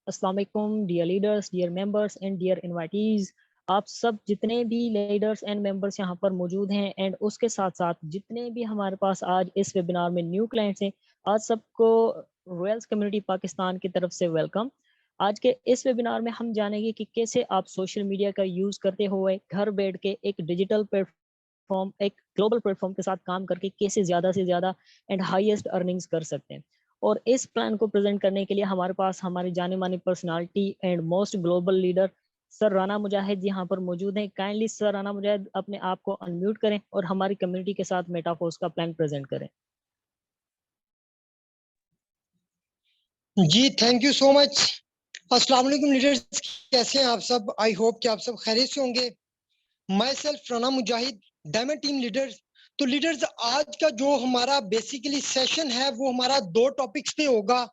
अस्सलाम वालेकुम dear leaders, dear members and dear invitees. आप सब जितने भी लीडर्स एंड मेंबर्स यहाँ पर मौजूद हैं एंड उसके साथ साथ जितने भी हमारे पास आज इस वेबिनार में न्यू क्लाइंट्स हैं, आज सबको रॉयल्स कम्युनिटी पाकिस्तान की तरफ से वेलकम। आज के इस वेबिनार में हम जानेंगे कि कैसे आप सोशल मीडिया का यूज़ करते हुए घर बैठ के एक डिजिटल प्लेटफॉर्म, एक ग्लोबल प्लेटफॉर्म के साथ काम करके कैसे ज़्यादा से ज़्यादा एंड हाईएस्ट अर्निंग्स कर सकते हैं। और इस प्लान को प्रेजेंट करने के लिए हमारे पास हमारी जाने मानी personality and most global leader sir Rana Mujahid यहाँ पर मौजूद हैं। काइंडली सर राना मुजाहिद अपने आप को अनम्यूट करें और हमारी कम्युनिटी के साथ मेटाफोर्स का प्लान प्रेजेंट करें। जी थैंक यू सो मच। अस्सलाम वालेकुम लीडर्स, कैसे हैं आप सब? आई होप कि आप सब खैरियत से होंगे। My self Rana Mujahid, diamond team leaders. तो लीडर्स, आज का जो हमारा बेसिकली सेशन है वो हमारा दो टॉपिक्स पे होगा।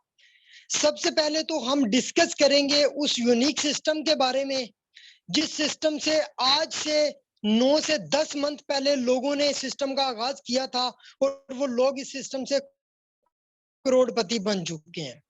सबसे पहले तो हम डिस्कस करेंगे उस यूनिक सिस्टम के बारे में जिस सिस्टम से आज से 9 से 10 मंथ पहले लोगों ने सिस्टम का आगाज किया था और वो लोग इस सिस्टम से करोड़पति बन चुके हैं।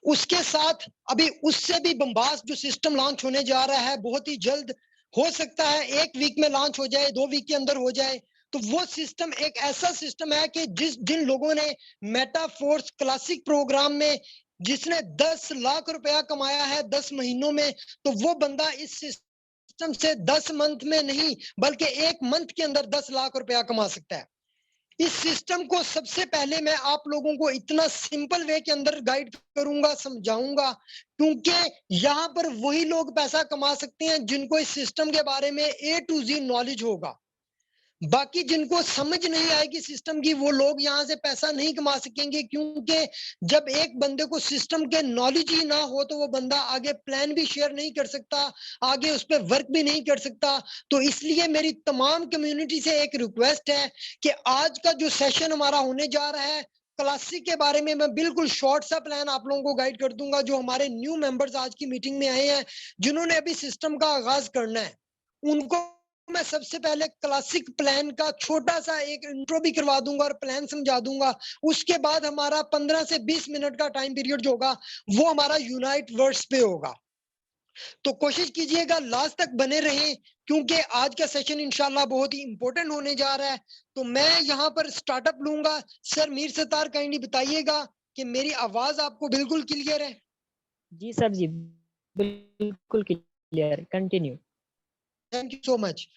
उसके साथ अभी उससे भी बम्बास्ट जो सिस्टम लॉन्च होने जा रहा है बहुत ही जल्द, हो सकता है 1 वीक में लॉन्च हो जाए, 2 वीक के अंदर हो जाए। तो वो सिस्टम एक ऐसा सिस्टम है कि जिन लोगों ने मेटाफोर्स क्लासिक प्रोग्राम में जिसने 10 लाख रुपया कमाया है 10 महीनों में, तो वो बंदा इस सिस्टम से 10 मंथ में नहीं बल्कि 1 मंथ के अंदर 10 लाख रुपया कमा सकता है। इस सिस्टम को सबसे पहले मैं आप लोगों को इतना सिंपल वे के अंदर गाइड करूंगा, समझाऊंगा, क्योंकि यहाँ पर वही लोग पैसा कमा सकते हैं जिनको इस सिस्टम के बारे में A to Z नॉलेज होगा। बाकी जिनको समझ नहीं आएगी सिस्टम की, वो लोग यहाँ से पैसा नहीं कमा सकेंगे, क्योंकि जब एक बंदे को सिस्टम के नॉलेज ही ना हो तो वो बंदा आगे प्लान भी शेयर नहीं कर सकता, आगे उस पर वर्क भी नहीं कर सकता। तो इसलिए मेरी तमाम कम्युनिटी से एक रिक्वेस्ट है कि आज का जो सेशन हमारा होने जा रहा है क्लासिक के बारे में, मैं बिल्कुल शॉर्ट सा प्लान आप लोगों को गाइड कर दूंगा। जो हमारे न्यू मेंबर्स आज की मीटिंग में आए हैं, जिन्होंने अभी सिस्टम का आगाज करना है, उनको मैं सबसे पहले क्लासिक प्लान का छोटा सा एक इंट्रो भी करवा दूंगा और प्लान समझा दूंगा। उसके बाद हमारा 15 से 20 मिनट का टाइम पीरियड जो होगा वो हमारा यूनाइट वर्ड्स पे होगा। तो कोशिश कीजिएगा लास्ट तक बने रहें, क्योंकि आज का सेशन इंशाल्लाह बहुत ही इंपॉर्टेंट होने जा रहा है। तो मैं यहाँ पर स्टार्टअप लूंगा। सर मीर सत्तार काइंडली बताइएगा कि मेरी आवाज आपको बिल्कुल क्लियर है? जी सर जी, बिल्कुल clear, continue. Thank you so much.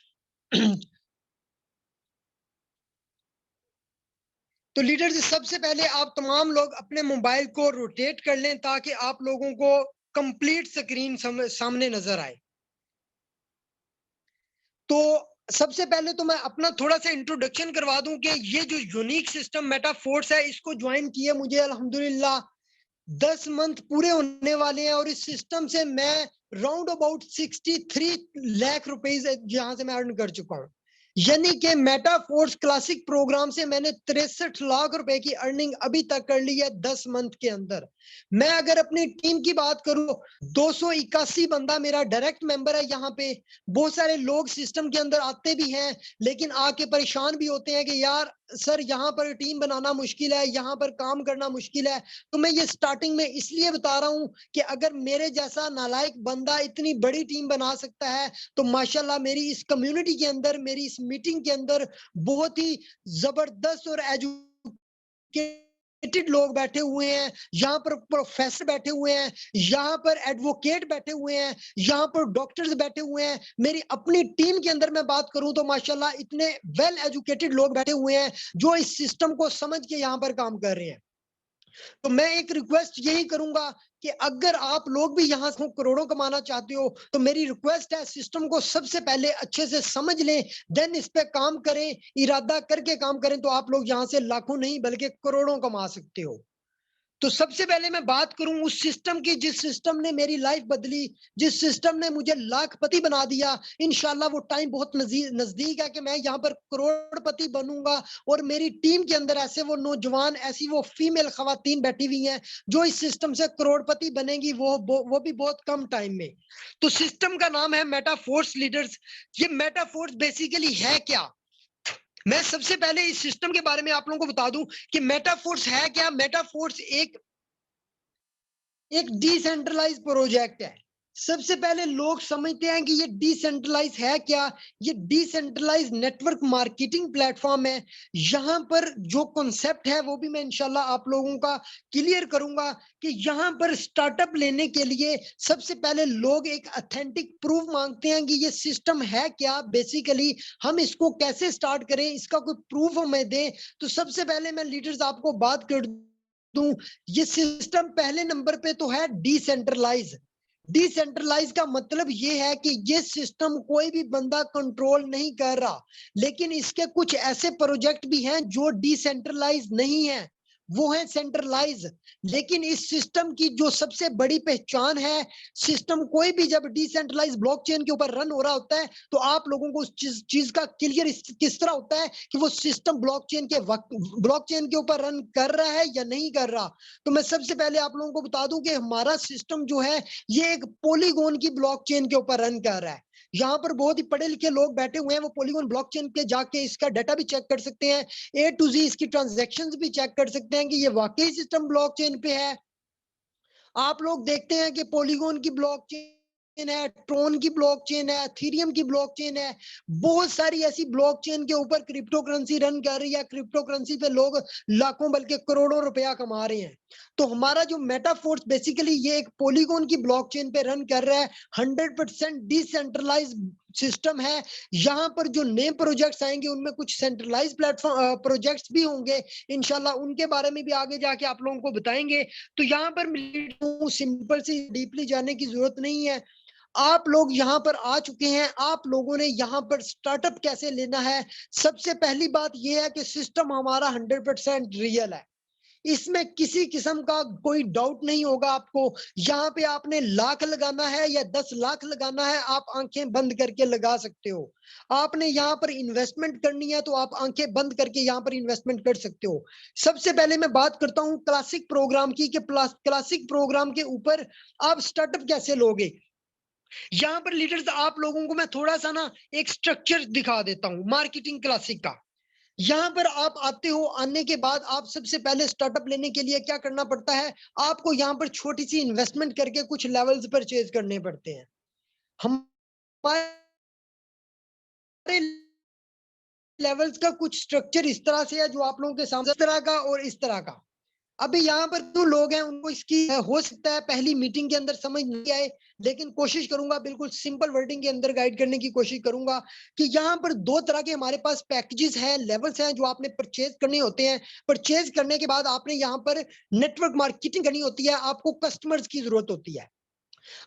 तो लीडर्स, सबसे पहले आप तमाम लोग अपने मोबाइल को रोटेट कर लें ताकि आप लोगों को कंप्लीट स्क्रीन सामने नजर आए। तो सबसे पहले तो मैं अपना थोड़ा सा इंट्रोडक्शन करवा दूं कि ये जो यूनिक सिस्टम मेटाफोर्स है, इसको ज्वाइन किया मुझे अल्हम्दुलिल्लाह 10 मंथ पूरे होने वाले हैं, और इस सिस्टम से मैं राउंड अबाउट 63 लाख रुपए यहाँ से मैं अर्न कर चुका हूँ। यानी कि मेटाफोर्स क्लासिक प्रोग्राम से मैंने 63 लाख रुपए की अर्निंग अभी तक कर ली है 10 मंथ के अंदर। मैं अगर अपनी टीम की बात करूं, 281 बंदा मेरा डायरेक्ट मेंबर है यहाँ पे। बहुत सारे लोग सिस्टम के अंदर आते भी हैं लेकिन आके परेशान भी होते हैं कि यार सर यहाँ पर टीम बनाना मुश्किल है, यहाँ पर काम करना मुश्किल है। तो मैं ये स्टार्टिंग में इसलिए बता रहा हूँ कि अगर मेरे जैसा नालायक बंदा इतनी बड़ी टीम बना सकता है, तो माशाल्लाह मेरी इस कम्युनिटी के अंदर, मेरी इस मीटिंग के अंदर बहुत ही जबरदस्त और एजुकेटेड लोग बैठे हुए हैं। यहाँ पर प्रोफेसर बैठे हुए हैं, यहाँ पर एडवोकेट बैठे हुए हैं, यहाँ पर डॉक्टर्स बैठे हुए हैं। मेरी अपनी टीम के अंदर मैं बात करूं तो माशाल्लाह इतने वेल एजुकेटेड लोग बैठे हुए हैं जो इस सिस्टम को समझ के यहाँ पर काम कर रहे हैं। तो मैं एक रिक्वेस्ट यही करूंगा कि अगर आप लोग भी यहाँ से करोड़ों कमाना चाहते हो तो मेरी रिक्वेस्ट है, सिस्टम को सबसे पहले अच्छे से समझ लें, देन इस पे काम करें, इरादा करके काम करें, तो आप लोग यहाँ से लाखों नहीं बल्कि करोड़ों कमा सकते हो। तो सबसे पहले मैं बात करूं उस सिस्टम की जिस सिस्टम ने मेरी लाइफ बदली, जिस सिस्टम ने मुझे लाखपति बना दिया। इंशाल्लाह वो टाइम बहुत नजदीक है कि मैं यहाँ पर करोड़पति बनूंगा, और मेरी टीम के अंदर ऐसे वो नौजवान, ऐसी वो फीमेल खवातीन बैठी हुई हैं जो इस सिस्टम से करोड़पति बनेंगी, वो भी बहुत कम टाइम में। तो सिस्टम का नाम है मेटाफोर्स लीडर्स। ये मेटाफोर्स बेसिकली है क्या? मैं सबसे पहले इस सिस्टम के बारे में आप लोगों को बता दूं कि मेटाफोर्स है क्या। मेटाफोर्स एक एक डिसेंट्रलाइज प्रोजेक्ट है। सबसे पहले लोग समझते हैं कि ये डिसेंट्रलाइज है क्या। ये डिसेंट्रलाइज नेटवर्क मार्केटिंग प्लेटफॉर्म है। यहाँ पर जो कॉन्सेप्ट है वो भी मैं इंशाल्लाह आप लोगों का क्लियर करूंगा कि यहाँ पर स्टार्टअप लेने के लिए सबसे पहले लोग एक ऑथेंटिक प्रूफ मांगते हैं कि ये सिस्टम है क्या, बेसिकली हम इसको कैसे स्टार्ट करें, इसका कोई प्रूफ हमें दें। तो सबसे पहले मैं लीडर्स आपको बात कर दूं, ये सिस्टम पहले नंबर पे तो है डिसेंट्रलाइज। डिसेंट्रलाइज का मतलब ये है कि ये सिस्टम कोई भी बंदा कंट्रोल नहीं कर रहा, लेकिन इसके कुछ ऐसे प्रोजेक्ट भी हैं जो डिसेंट्रलाइज नहीं है, वो है सेंट्रलाइज। लेकिन इस सिस्टम की जो सबसे बड़ी पहचान है, सिस्टम कोई भी जब डिसेंट्रलाइज ब्लॉकचेन के ऊपर रन हो रहा होता है तो आप लोगों को उस चीज का क्लियर किस तरह होता है कि वो सिस्टम ब्लॉकचेन के ऊपर रन कर रहा है या नहीं कर रहा। तो मैं सबसे पहले आप लोगों को बता दूं कि हमारा सिस्टम जो है ये एक पॉलीगॉन की ब्लॉकचेन के ऊपर रन कर रहा है। यहाँ पर बहुत ही पढ़े लिखे लोग बैठे हुए हैं, वो पॉलीगॉन ब्लॉकचेन पे जाके इसका डाटा भी चेक कर सकते हैं, ए टू जी इसकी ट्रांजैक्शंस भी चेक कर सकते हैं कि ये वाकई सिस्टम ब्लॉकचेन पे है। आप लोग देखते हैं कि पॉलीगॉन की ब्लॉकचेन है, ट्रोन की ब्लॉकचेन है, एथेरियम की ब्लॉकचेन है, बहुत सारी ऐसी ब्लॉकचेन के ऊपर क्रिप्टो करेंसी रन कर रही है। क्रिप्टो करेंसी पे लोग लाखों बल्कि करोड़ों रुपया कमा रहे हैं। तो हमारा जो मेटाफोर्स बेसिकली ये एक पॉलीगॉन की ब्लॉकचेन पे रन कर रहा है, 100% डिसेंट्रलाइज सिस्टम है। यहाँ पर जो नए प्रोजेक्ट्स आएंगे उनमें कुछ सेंट्रलाइज प्लेटफॉर्म प्रोजेक्ट्स भी होंगे, इंशाल्लाह उनके बारे में भी आगे जाके आप लोगों को बताएंगे। तो यहाँ पर सिंपल सी डीपली जाने की जरूरत नहीं है। आप लोग यहाँ पर आ चुके हैं, आप लोगों ने यहाँ पर स्टार्टअप कैसे लेना है। सबसे पहली बात यह है कि सिस्टम हमारा 100% रियल है, इसमें किसी किस्म का कोई डाउट नहीं होगा आपको। यहाँ पे आपने लाख लगाना है या 10 लाख लगाना है, आप आंखें बंद करके लगा सकते हो। आपने यहाँ पर इन्वेस्टमेंट करनी है तो आप आंखें बंद करके यहाँ पर इन्वेस्टमेंट कर सकते हो। सबसे पहले मैं बात करता हूँ क्लासिक प्रोग्राम की कि क्लासिक प्रोग्राम के ऊपर आप स्टार्टअप कैसे लोगे। यहाँ पर लीडर्स आप लोगों को मैं थोड़ा सा ना एक स्ट्रक्चर दिखा देता हूँ मार्केटिंग क्लासिक का। यहाँ पर आप आते हो, आने के बाद आप सबसे पहले स्टार्टअप लेने के लिए क्या करना पड़ता है, आपको यहाँ पर छोटी सी इन्वेस्टमेंट करके कुछ लेवल्स परचेज करने पड़ते हैं। हमारे लेवल्स का कुछ स्ट्रक्चर इस तरह से है जो आप लोगों के सामने, इस तरह का और इस तरह का। अभी यहाँ पर जो लोग हैं उनको इसकी हो सकता है पहली मीटिंग के अंदर समझ नहीं आए, लेकिन कोशिश करूंगा बिल्कुल सिंपल वर्डिंग के अंदर गाइड करने की कोशिश करूंगा कि यहाँ पर दो तरह के हमारे पास पैकेजेस हैं, लेवल्स हैं जो आपने परचेज करने होते हैं। परचेज करने के बाद आपने यहाँ पर नेटवर्क मार्केटिंग करनी होती है, आपको कस्टमर्स की जरूरत होती है।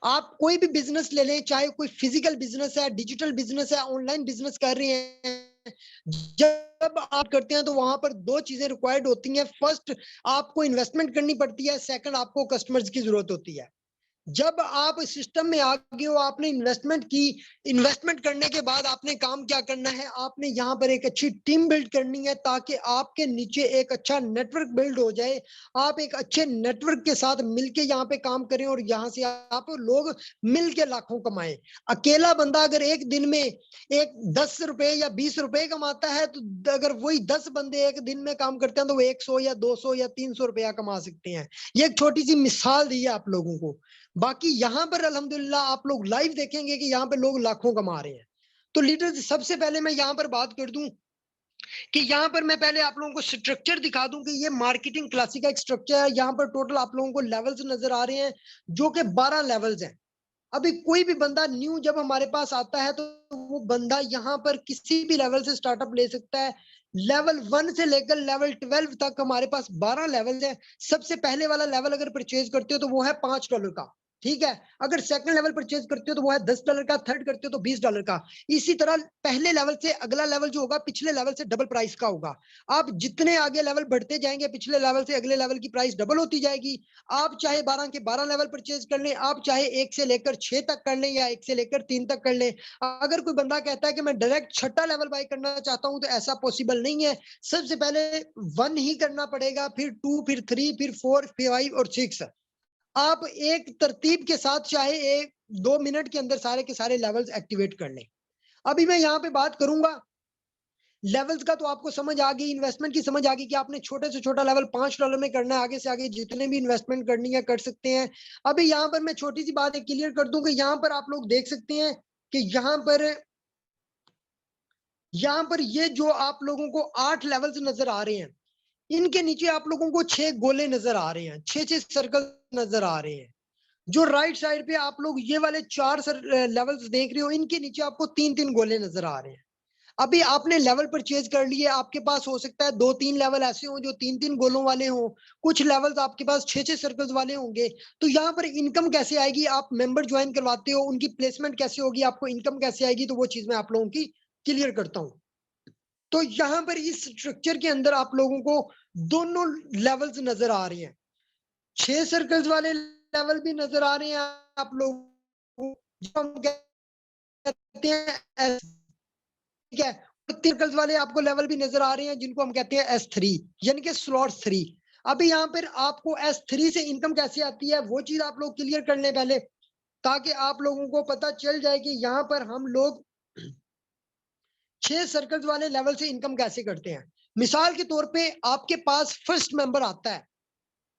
आप कोई भी बिजनेस ले लें, चाहे कोई फिजिकल बिजनेस है, डिजिटल बिजनेस है, ऑनलाइन बिजनेस कर रहे हैं, जब आप करते हैं तो वहां पर दो चीजें रिक्वायर्ड होती हैं। फर्स्ट, आपको इन्वेस्टमेंट करनी पड़ती है, सेकंड आपको कस्टमर्स की जरूरत होती है। जब आप सिस्टम में आ गए हो, आपने इन्वेस्टमेंट की, इन्वेस्टमेंट करने के बाद आपने काम क्या करना है, आपने यहाँ पर एक अच्छी टीम बिल्ड करनी है ताकि आपके नीचे एक अच्छा नेटवर्क बिल्ड हो जाए। आप एक अच्छे नेटवर्क के साथ मिलके यहाँ पे काम करें और यहाँ से आप लोग मिलके लाखों कमाएं। अकेला बंदा अगर एक दिन में एक 10 रुपए या 20 रुपए कमाता है, तो अगर वही 10 बंदे एक दिन में काम करते हैं तो वो 100 या 200 या 300 रुपया कमा सकते हैं। ये एक छोटी सी मिसाल दी है आप लोगों को। बाकी यहाँ पर अल्हम्दुलिल्लाह आप लोग लाइव देखेंगे कि यहाँ पे लोग लाखों कमा रहे हैं। तो लीडर्स सबसे पहले मैं यहाँ पर बात कर दूं कि यहाँ पर मैं पहले आप लोगों को स्ट्रक्चर दिखा दूं कि ये मार्केटिंग क्लासिक का एक स्ट्रक्चर है। यहाँ पर टोटल आप लोगों को लेवल्स नजर आ रहे हैं जो कि 12 लेवल्स हैं। अभी कोई भी बंदा न्यू जब हमारे पास आता है तो वो बंदा यहाँ पर किसी भी लेवल से स्टार्टअप ले सकता है। लेवल 1 से लेकर लेवल 12 तक हमारे पास 12 लेवल है। सबसे पहले वाला लेवल अगर परचेज करते हो तो वो है $5 का, ठीक है। अगर सेकंड लेवल परचेज करते हो तो वो है $10 का, थर्ड करते हो तो $20 का। इसी तरह पहले लेवल से अगला लेवल जो होगा पिछले लेवल से डबल प्राइस का होगा। आप जितने आगे लेवल बढ़ते जाएंगे पिछले लेवल से अगले लेवल की प्राइस डबल होती जाएगी। आप चाहे 12 के 12 लेवल परचेज कर लें, आप चाहे 1 से लेकर 6 तक कर लें या 1 से लेकर 3 तक कर लें। अगर कोई बंदा कहता है कि मैं डायरेक्ट छठा लेवल बाय करना चाहता हूं तो ऐसा पॉसिबल नहीं है। सबसे पहले 1 ही करना पड़ेगा, फिर 2, फिर 3, फिर 4, 5 और 6। आप एक तरतीब के साथ चाहे 1-2 मिनट के अंदर सारे के सारे लेवल्स एक्टिवेट कर लें। अभी मैं यहाँ पे बात करूंगा लेवल्स का तो आपको समझ आ गई, इन्वेस्टमेंट की समझ आ गई कि आपने छोटे से छोटा लेवल $5 में करना है, आगे से आगे जितने भी इन्वेस्टमेंट करनी है कर सकते हैं। अभी यहाँ पर मैं छोटी सी बात क्लियर कर दूं कि यहाँ पर आप लोग देख सकते हैं कि यहाँ पर ये जो आप लोगों को 8 लेवल्स नजर आ रहे हैं, इनके नीचे आप लोगों को 6 गोले नजर आ रहे हैं, 6 सर्कल नजर आ रहे हैं। जो राइट साइड पे आप लोग ये वाले 4 लेवल्स देख रहे हो, इनके नीचे आपको 3-3 गोले नजर आ रहे हैं। अभी आपने लेवल परचेज कर लिए, आपके पास हो सकता है 2-3 लेवल ऐसे हो जो 3-3 गोलों वाले हो, कुछ लेवल्स आपके पास 6-6 सर्कल्स वाले होंगे। तो यहाँ पर इनकम कैसे आएगी? आप मेंबर ज्वाइन करवाते हो, उनकी प्लेसमेंट कैसे होगी, आपको इनकम कैसे आएगी, तो वो चीज मैं आप लोगों की क्लियर करता हूँ। तो यहाँ पर इस स्ट्रक्चर के अंदर आप लोगों को दोनों लेवल्स नजर आ रहे हैं, 6 सर्कल्स वाले लेवल भी नजर आ रहे हैं आप लोगों को, जो हम कहते हैं, ठीक है। सर्कल्स वाले आपको लेवल भी नजर आ रहे हैं जिनको हम कहते हैं S3, यानी कि स्लॉट 3। अभी यहाँ पर आपको S3 से इनकम कैसे आती है वो चीज आप लोग क्लियर कर लें पहले, ताकि आप लोगों को पता चल जाए कि यहाँ पर हम लोग 6 सर्कल्स वाले लेवल से इनकम कैसे करते हैं। मिसाल के तौर पे आपके पास फर्स्ट मेंबर आता है,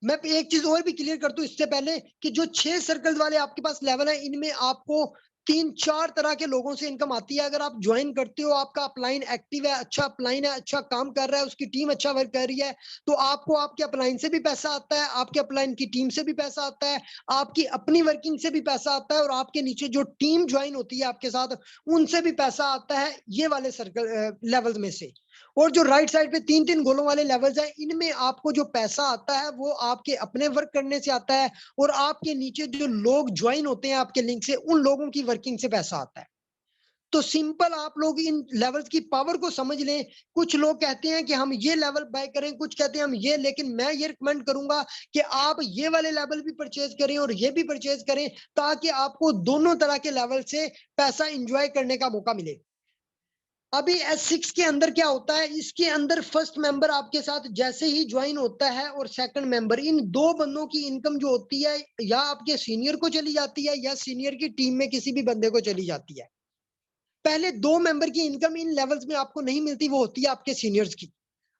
मैं एक चीज और भी क्लियर कर दूं इससे पहले कि जो 6 सर्कल्स वाले आपके पास लेवल है, इनमें आपको 3-4 तरह के लोगों से इनकम आती है। अगर आप ज्वाइन करते हो, आपका अपलाइन एक्टिव है, अच्छा अपलाइन है, अच्छा काम कर रहा है, उसकी टीम अच्छा वर्क कर रही है, तो आपको आपके अपलाइन से भी पैसा आता है, आपके अपलाइन की टीम से भी पैसा आता है, आपकी अपनी वर्किंग से भी पैसा आता है, और आपके नीचे जो टीम ज्वाइन होती है आपके साथ, उनसे भी पैसा आता है, ये वाले सर्कल लेवल में से। और जो राइट साइड पे 3-3 गोलों वाले लेवल्स हैं, इनमें आपको जो पैसा आता है वो आपके अपने वर्क करने से आता है, और आपके नीचे जो लोग ज्वाइन होते हैं आपके लिंक से, उन लोगों की वर्किंग से पैसा आता है। तो सिंपल आप लोग इन लेवल्स की पावर को समझ लें। कुछ लोग कहते हैं कि हम ये लेवल बाय करें, कुछ कहते हैं हम ये, लेकिन मैं ये रिकमेंड करूंगा कि आप ये वाले लेवल भी परचेज करें और ये भी परचेज करें, ताकि आपको दोनों तरह के लेवल से पैसा इंजॉय करने का मौका मिले। अभी S6 के अंदर क्या होता है, इसके अंदर फर्स्ट मेंबर आपके साथ जैसे ही ज्वाइन होता है और सेकंड मेंबर, इन दो बंदों की इनकम जो होती है या आपके सीनियर को चली जाती है या सीनियर की टीम में किसी भी बंदे को चली जाती है। पहले 2 मेंबर की इनकम इन लेवल्स में आपको नहीं मिलती, वो होती है आपके सीनियर्स की।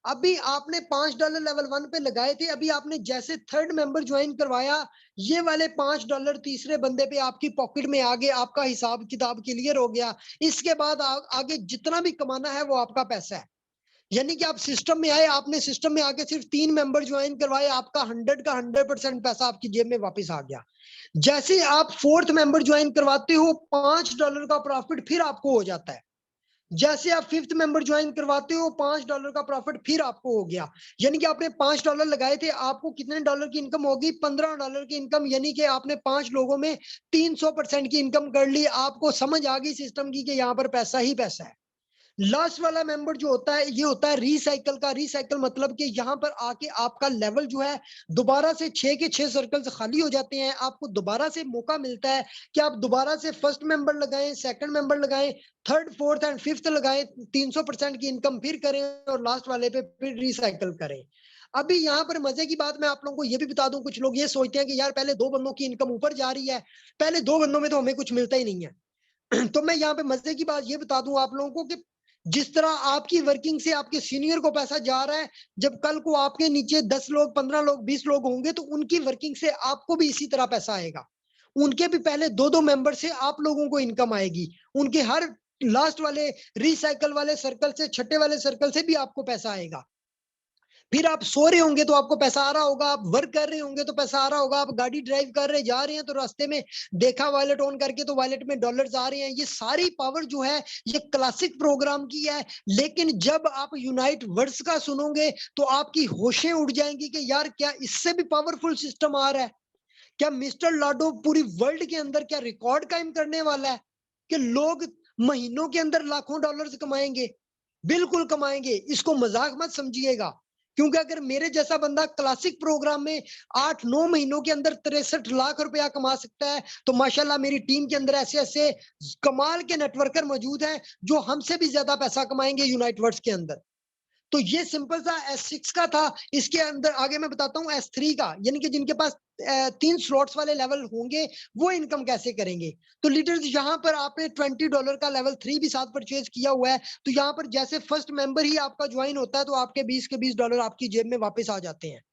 अभी आपने $5 लेवल 1 पे लगाए थे, अभी आपने जैसे थर्ड मेंबर ज्वाइन करवाया, ये वाले $5 तीसरे बंदे पे आपकी पॉकेट में आ गए, आपका हिसाब किताब क्लियर हो गया। इसके बाद आगे जितना भी कमाना है वो आपका पैसा है। यानी कि आप सिस्टम में आए, आपने सिस्टम में आके सिर्फ 3 मेंबर ज्वाइन करवाए, आपका 100 का 100% पैसा आपकी जेब में वापस आ गया। जैसे आप फोर्थ मेंबर ज्वाइन करवाते हो, $5 का प्रॉफिट फिर आपको हो जाता है। जैसे आप फिफ्थ मेंबर ज्वाइन करवाते हो, $5 का प्रॉफिट फिर आपको हो गया। यानी कि आपने $5 लगाए थे, आपको कितने डॉलर की इनकम होगी? $15 की इनकम। यानी कि आपने 5 लोगों में 300% की इनकम कर ली। आपको समझ आ गई सिस्टम की कि यहाँ पर पैसा ही पैसा है। लास्ट वाला मेंबर जो होता है, ये होता है रिसाइकल का। रिसाइकल मतलब कि यहाँ पर आके आपका लेवल जो है दोबारा से 6 के 6 सर्कल्स खाली हो जाते हैं, आपको दोबारा से मौका मिलता है कि आप दोबारा से फर्स्ट मेंबर लगाएं, सेकंड मेंबर लगाएं, थर्ड, फोर्थ एंड फिफ्थ लगाएं, 300% की इनकम फिर करें और लास्ट वाले पे फिर रिसाइकल करें। अभी यहाँ पर मजे की बात मैं आप लोगों को ये भी बता दूं, कुछ लोग ये सोचते हैं कि यार पहले 2 बंदों की इनकम ऊपर जा रही है, पहले 2 बंदों में तो हमें कुछ मिलता ही नहीं है। तो मैं यहाँ पे मजे की बात ये बता दूं आप लोगों को कि जिस तरह आपकी वर्किंग से आपके सीनियर को पैसा जा रहा है, जब कल को आपके नीचे 10 लोग, 15 लोग, 20 लोग होंगे, तो उनकी वर्किंग से आपको भी इसी तरह पैसा आएगा। उनके भी पहले 2-2 मेंबर से आप लोगों को इनकम आएगी। उनके हर लास्ट वाले रिसाइकल वाले सर्कल से, छठे वाले सर्कल से भी आपको पैसा आएगा। फिर आप सो रहे होंगे तो आपको पैसा आ रहा होगा, आप वर्क कर रहे होंगे तो पैसा आ रहा होगा, आप गाड़ी ड्राइव कर रहे जा रहे हैं तो रास्ते में देखा वॉलेट ऑन करके तो वॉलेट में डॉलर्स आ रहे हैं। ये सारी पावर जो है ये क्लासिक प्रोग्राम की है। लेकिन जब आप यूनाइट वर्ड्स का सुनोगे तो आपकी होशें उड़ जाएंगी कि यार क्या इससे भी पावरफुल सिस्टम आ रहा है? क्या मिस्टर लाडो पूरी वर्ल्ड के अंदर क्या रिकॉर्ड कायम करने वाला है कि लोग महीनों के अंदर लाखों डॉलर्स कमाएंगे? बिल्कुल कमाएंगे, इसको मजाक मत समझिएगा। क्योंकि अगर मेरे जैसा बंदा क्लासिक प्रोग्राम में 8-9 महीनों के अंदर 63 लाख रुपया कमा सकता है, तो माशाल्लाह मेरी टीम के अंदर ऐसे ऐसे कमाल के नेटवर्कर मौजूद हैं जो हमसे भी ज्यादा पैसा कमाएंगे यूनाइट वर्ड्स के अंदर। तो ये सिंपल सा S6 का था। इसके अंदर आगे मैं बताता हूँ S3 का, यानी कि जिनके पास 3 स्लॉट्स वाले लेवल होंगे वो इनकम कैसे करेंगे। तो लीडर्स यहाँ पर आपने $20 का लेवल 3 भी साथ परचेज किया हुआ है। तो यहाँ पर जैसे फर्स्ट मेंबर ही आपका ज्वाइन होता है तो आपके 20 के $20 आपकी जेब में वापस आ जाते हैं।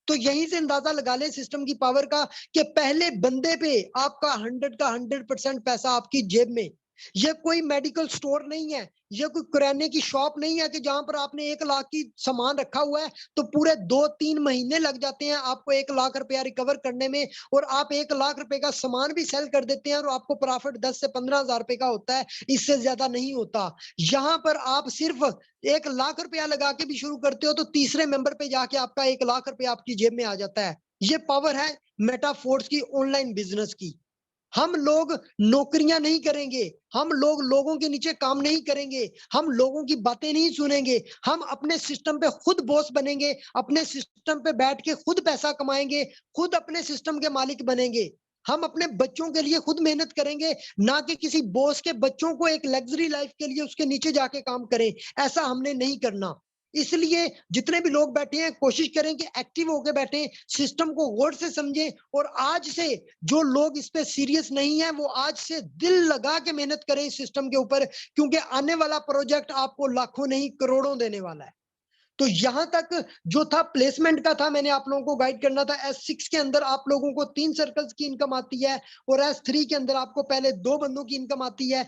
तो यहीं से अंदाजा लगा ले सिस्टम की पावर का कि पहले बंदे पे आपका 100 का 100% पैसा आपकी जेब में। ये कोई मेडिकल स्टोर नहीं है, ये कोई किराने की शॉप नहीं है कि जहां पर आपने 1 लाख की सामान रखा हुआ है तो पूरे 2-3 महीने लग जाते हैं आपको 1 लाख रुपया रिकवर करने में, और आप 1 लाख रुपए का सामान भी सेल कर देते हैं और आपको प्रॉफिट 10 से 15 हजार रुपए का होता है, इससे ज्यादा नहीं होता। यहाँ पर आप सिर्फ 1 लाख रुपया लगा के भी शुरू करते हो तो तीसरे मेंबर पे जाके आपका 1 लाख रुपया आपकी जेब में आ जाता है। ये पावर है मेटाफोर्स की ऑनलाइन बिजनेस की। हम लोग नौकरियां नहीं करेंगे, हम लोग लोगों के नीचे काम नहीं करेंगे, हम लोगों की बातें नहीं सुनेंगे, हम अपने सिस्टम पे खुद बॉस बनेंगे, अपने सिस्टम पे बैठ के खुद पैसा कमाएंगे, खुद अपने सिस्टम के मालिक बनेंगे। हम अपने बच्चों के लिए खुद मेहनत करेंगे, ना कि किसी बॉस के बच्चों को एक लग्जरी लाइफ के लिए उसके नीचे जाके काम करें। ऐसा हमने नहीं करना। इसलिए जितने भी लोग बैठे हैं कोशिश करें कि एक्टिव होकर बैठे, सिस्टम को गौर से समझें, और आज से जो लोग इस पे सीरियस नहीं है वो आज से दिल लगा के मेहनत करें इस सिस्टम के ऊपर, क्योंकि आने वाला प्रोजेक्ट आपको लाखों नहीं करोड़ों देने वाला है। तो यहां तक जो था प्लेसमेंट का था, मैंने आप लोगों को गाइड करना था। S6 के अंदर आप लोगों को 3 सर्कल्स की इनकम आती है और S3 के अंदर आपको पहले 2 बंदों की इनकम आती है।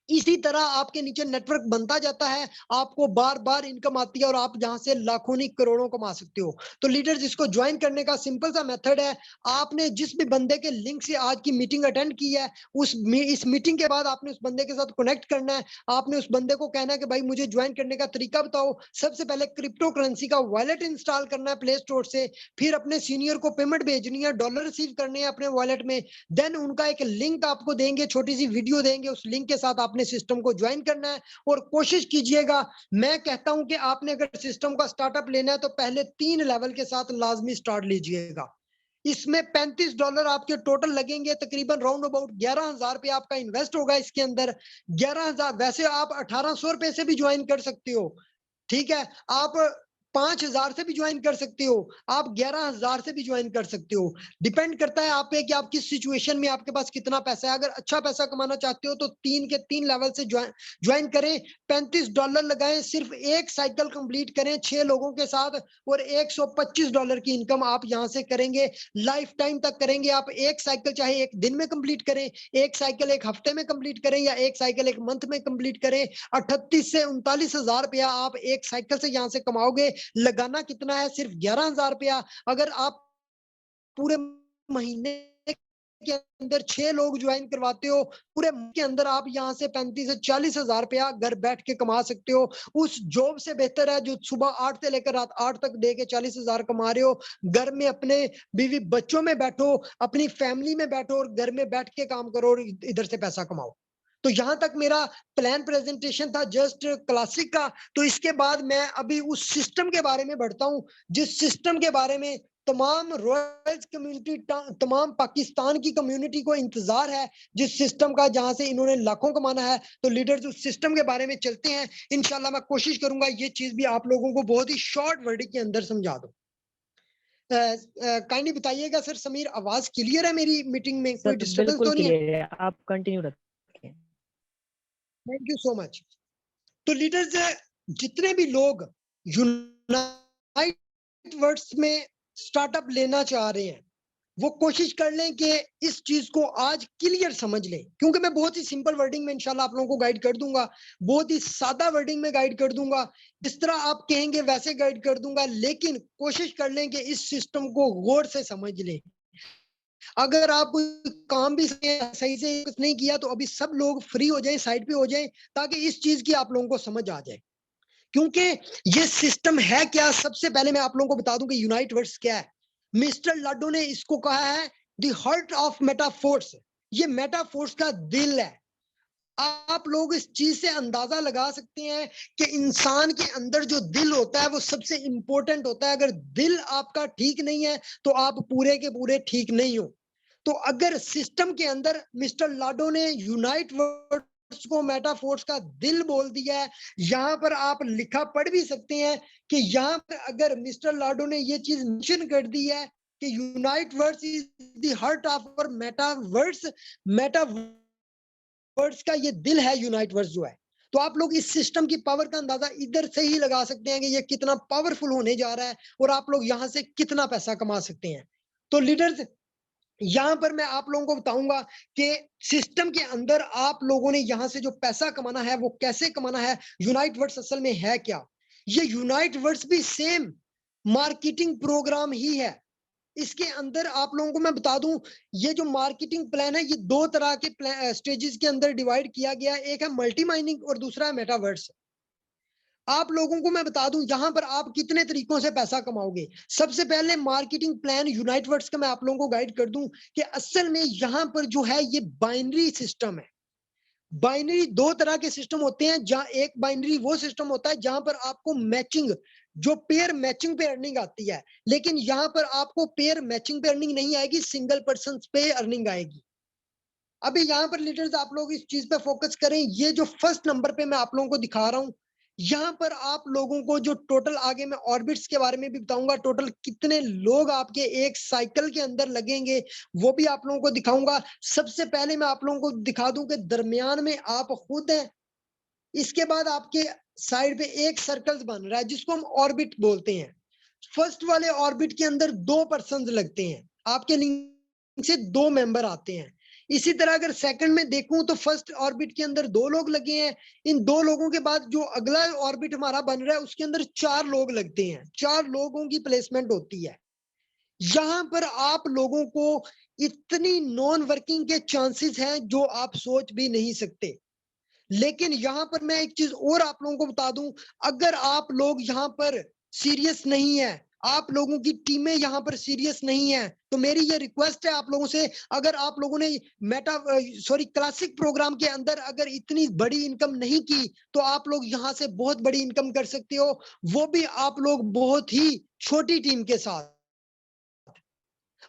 इसी तरह आपके नीचे नेटवर्क बनता जाता है, आपको बार-बार इनकम आती है और आप जहां से लाखों नहीं करोड़ों कमा सकते हो। तो लीडर्स, इसको ज्वाइन करने का सिंपल सा मेथड है, आपने जिस भी बंदे के लिंक से आज की मीटिंग अटेंड की है, इस मीटिंग के बाद आपने उस बंदे के साथ कनेक्ट करना है। आपने उस बंदे को कहना है कि भाई मुझे ज्वाइन करने का तरीका बताओ। सबसे पहले क्रिप्टो करेंसी का वॉलेट इंस्टॉल करना है प्ले स्टोर से, फिर अपने सीनियर को पेमेंट भेजनी है, डॉलर रिसीव करने हैं अपने वॉलेट में। देन उनका एक लिंक आपको देंगे, छोटी सी वीडियो देंगे, उस लिंक के साथ आपने सिस्टम को ज्वाइन करना है। और कोशिश कीजिएगा, मैं कहता हूं कि आपने अगर सिस्टम का स्टार्टअप लेना है तो पहले 3 लेवल के साथ लाजमी स्टार्ट लीजिएगा। इसमें $35 आपके टोटल लगेंगे, तकरीबन राउंड अबाउट 11,000 रुपया आपका इन्वेस्ट होगा इसके अंदर। 11,000, वैसे आप 1,800 रुपए से भी ज्वाइन कर सकते हो, ठीक है। आप 5,000 से भी ज्वाइन कर सकते हो, आप 11,000 से भी ज्वाइन कर सकते हो। डिपेंड करता है आप पे कि आप किस सिचुएशन में, आपके पास कितना पैसा है। अगर अच्छा पैसा कमाना चाहते हो तो 3 के 3 लेवल से ज्वाइन करें। $35 लगाएं, सिर्फ एक साइकिल कंप्लीट करें 6 लोगों के साथ, और $125 की इनकम आप यहां से करेंगे, लाइफ टाइम तक करेंगे। आप एक साइकिल चाहे एक दिन में कंप्लीट करें, एक साइकिल एक हफ्ते में कंप्लीट करें, या एक साइकिल एक मंथ में कंप्लीट करें, 38 से 39,000 रुपया आप एक साइकिल से यहां से कमाओगे। लगाना कितना है? सिर्फ 11,000 रुपया। अगर आप पूरे महीने के अंदर 6 लोग ज्वाइन करवाते हो, पूरे के अंदर आप यहाँ से 35 से 40,000 रुपया घर बैठ के कमा सकते हो। उस जॉब से बेहतर है जो सुबह 8 से लेकर रात 8 तक दे के 40,000 कमा रहे हो। घर में अपने बीवी बच्चों में बैठो, अपनी फैमिली में बैठो और घर में बैठ के काम करो और इधर से पैसा कमाओ। तो यहाँ तक मेरा प्लान प्रेजेंटेशन था जस्ट क्लासिक का। तो इसके बाद मैं अभी उस सिस्टम के बारे में बढ़ता हूँ, जिस सिस्टम के बारे में तमाम रॉयल्स कम्युनिटी, तमाम पाकिस्तान की कम्युनिटी को इंतजार है, जिस सिस्टम का जहां से इन्होंने लाखों कमाना है। तो लीडर्स, उस सिस्टम के बारे में चलते हैं। इंशाल्लाह मैं कोशिश करूंगा ये चीज भी आप लोगों को बहुत ही शॉर्ट वर्ड के अंदर समझा दूं। काइंडली बताइएगा सर, समीर, आवाज क्लियर है मेरी? मीटिंग में कोई सर डिस्टरबेंस बिल्कुल तो नहीं है? क्लियर है, आप कंटिन्यू रखें। Thank you so much. तो लीडर्स, जितने भी लोग यूनाइट वर्ड्स में स्टार्टअप लेना चाह रहे हैं वो कोशिश कर लें कि इस चीज को आज क्लियर समझ लें, क्योंकि मैं बहुत ही सिंपल वर्डिंग में इंशाल्लाह आप लोगों को गाइड कर दूंगा, बहुत ही सादा वर्डिंग में गाइड कर दूंगा, जिस तरह आप कहेंगे वैसे गाइड कर दूंगा। लेकिन कोशिश कर लें कि इस सिस्टम को गौर से समझ लें। अगर आप कोई काम भी सही से कुछ नहीं किया तो अभी सब लोग फ्री हो जाएं, साइड पे हो जाएं, ताकि इस चीज की आप लोगों को समझ आ जाए। क्योंकि ये सिस्टम है क्या, सबसे पहले मैं आप लोगों को बता दूं कि यूनाइट वर्ड्स क्या है। मिस्टर लाडो ने इसको कहा है द हार्ट ऑफ मेटाफोर्स। ये मेटाफोर्स का दिल है। आप लोग इस चीज से अंदाजा लगा सकते हैं कि इंसान के अंदर जो दिल होता है वो सबसे इंपॉर्टेंट होता है। अगर दिल आपका ठीक नहीं है तो आप पूरे के पूरे ठीक नहीं हो। तो अगर सिस्टम के अंदर मिस्टर लाडो ने यूनाइट वर्ड को मेटाफोर्स का दिल बोल दिया है। यहाँ पर आप लिखा पढ़ भी सकते हैं कि यहाँ पर अगर मिस्टर लाडो ने ये चीज मेंशन कर दी है कि Uniteverse is the heart of our metaverse, metaverse का ये दिल है यूनाइटवर्स जो है। तो आप लोग इस सिस्टम की पावर का अंदाजा इधर से ही लगा सकते हैं कि ये कितना पावरफुल होने जा रहा है और आप लोग यहाँ से कितना पैसा कमा सकते हैं। तो लीडर्स, यहाँ पर मैं आप लोगों को बताऊंगा कि सिस्टम के अंदर आप लोगों ने यहाँ से जो पैसा कमाना है वो कैसे कमाना है। यूनाइटवर्स असल में है क्या? ये यूनाइटवर्स भी सेम मार्केटिंग प्रोग्राम ही है। इसके अंदर आप लोगों को मैं बता दूं, ये जो मार्केटिंग प्लान है ये दो तरह के स्टेजेस के अंदर डिवाइड किया गया है। एक है मल्टी माइनिंग और दूसरा है मेटावर्स। आप लोगों को मैं बता दूं यहाँ पर आप कितने तरीकों से पैसा कमाओगे। सबसे पहले मार्केटिंग प्लान यूनाइटवर्स का मैं आप लोगों को गाइड कर दूं कि असल में यहाँ पर जो है ये बाइनरी सिस्टम है। बाइनरी दो तरह के सिस्टम होते हैं, जहां एक बाइनरी वो सिस्टम होता है जहां पर आपको मैचिंग, जो पेयर मैचिंग पे अर्निंग आती है, लेकिन यहाँ पर आपको पेयर मैचिंग पे अर्निंग नहीं आएगी, सिंगल पर्सन पे अर्निंग आएगी। अभी यहाँ पर लीडर्स आप लोग इस चीज पे फोकस करें। ये जो फर्स्ट नंबर पे मैं आप लोगों को दिखा रहा हूँ, यहाँ पर आप लोगों को जो टोटल, आगे मैं ऑर्बिट्स के बारे में भी बताऊंगा, टोटल कितने लोग आपके एक साइकिल के अंदर लगेंगे वो भी आप लोगों को दिखाऊंगा। सबसे पहले मैं आप लोगों को दिखा दूं कि दरमियान में आप खुद हैं। इसके बाद आपके साइड पे एक सर्कल बन रहा है जिसको हम ऑर्बिट बोलते हैं। फर्स्ट वाले ऑर्बिट के अंदर दो पर्सन लगते हैं, आपके लिंक से दो मेंबर आते हैं। इसी तरह अगर सेकंड में देखूं तो फर्स्ट ऑर्बिट के अंदर दो लोग लगे हैं। इन दो लोगों के बाद जो अगला ऑर्बिट हमारा बन रहा है उसके अंदर चार लोग लगते हैं, चार लोगों की प्लेसमेंट होती है। यहां पर आप लोगों को इतनी नॉन वर्किंग के चांसेस हैं जो आप सोच भी नहीं सकते। लेकिन यहां पर मैं एक चीज और आप लोगों को बता दूं, अगर आप लोग यहां पर सीरियस नहीं है, आप लोगों की टीमें यहां पर सीरियस नहीं है, तो मेरी ये रिक्वेस्ट है आप लोगों से, अगर आप लोगों ने क्लासिक प्रोग्राम के अंदर अगर इतनी बड़ी इनकम नहीं की तो आप लोग यहां से बहुत बड़ी इनकम कर सकते हो, वो भी आप लोग बहुत ही छोटी टीम के साथ।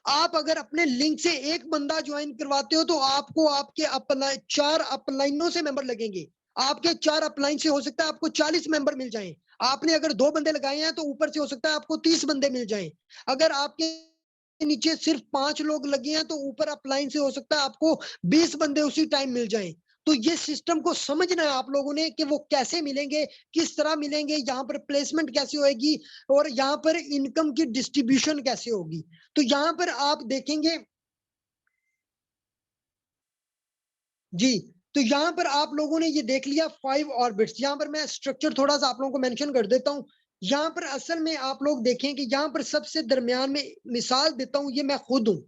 आप अगर अपने लिंक से एक बंदा ज्वाइन करवाते हो तो आपको आपके अपलाइन, चार अपलाइनों से मेंबर लगेंगे। आपके चार अपलाइन से हो सकता है आपको 40 मेंबर मिल जाएं। आपने अगर दो बंदे लगाए हैं तो ऊपर से हो सकता है आपको 30 बंदे मिल जाएं। अगर आपके नीचे सिर्फ 5 लोग लगे हैं तो ऊपर अपलाइन से हो सकता है आपको 20 बंदे उसी टाइम मिल जाएं। तो ये सिस्टम को समझना है आप लोगों ने कि वो कैसे मिलेंगे, किस तरह मिलेंगे, यहाँ पर प्लेसमेंट कैसे होगी और यहाँ पर इनकम की डिस्ट्रीब्यूशन कैसे होगी। तो यहाँ पर आप देखेंगे जी, तो यहाँ पर आप लोगों ने ये देख लिया 5 ऑर्बिट्स। यहाँ पर मैं स्ट्रक्चर थोड़ा सा आप लोगों को मेंशन कर देता हूँ। यहाँ पर असल में आप लोग देखें कि यहाँ पर सबसे दरमियान में मिसाल देता हूँ, ये मैं खुद हूँ।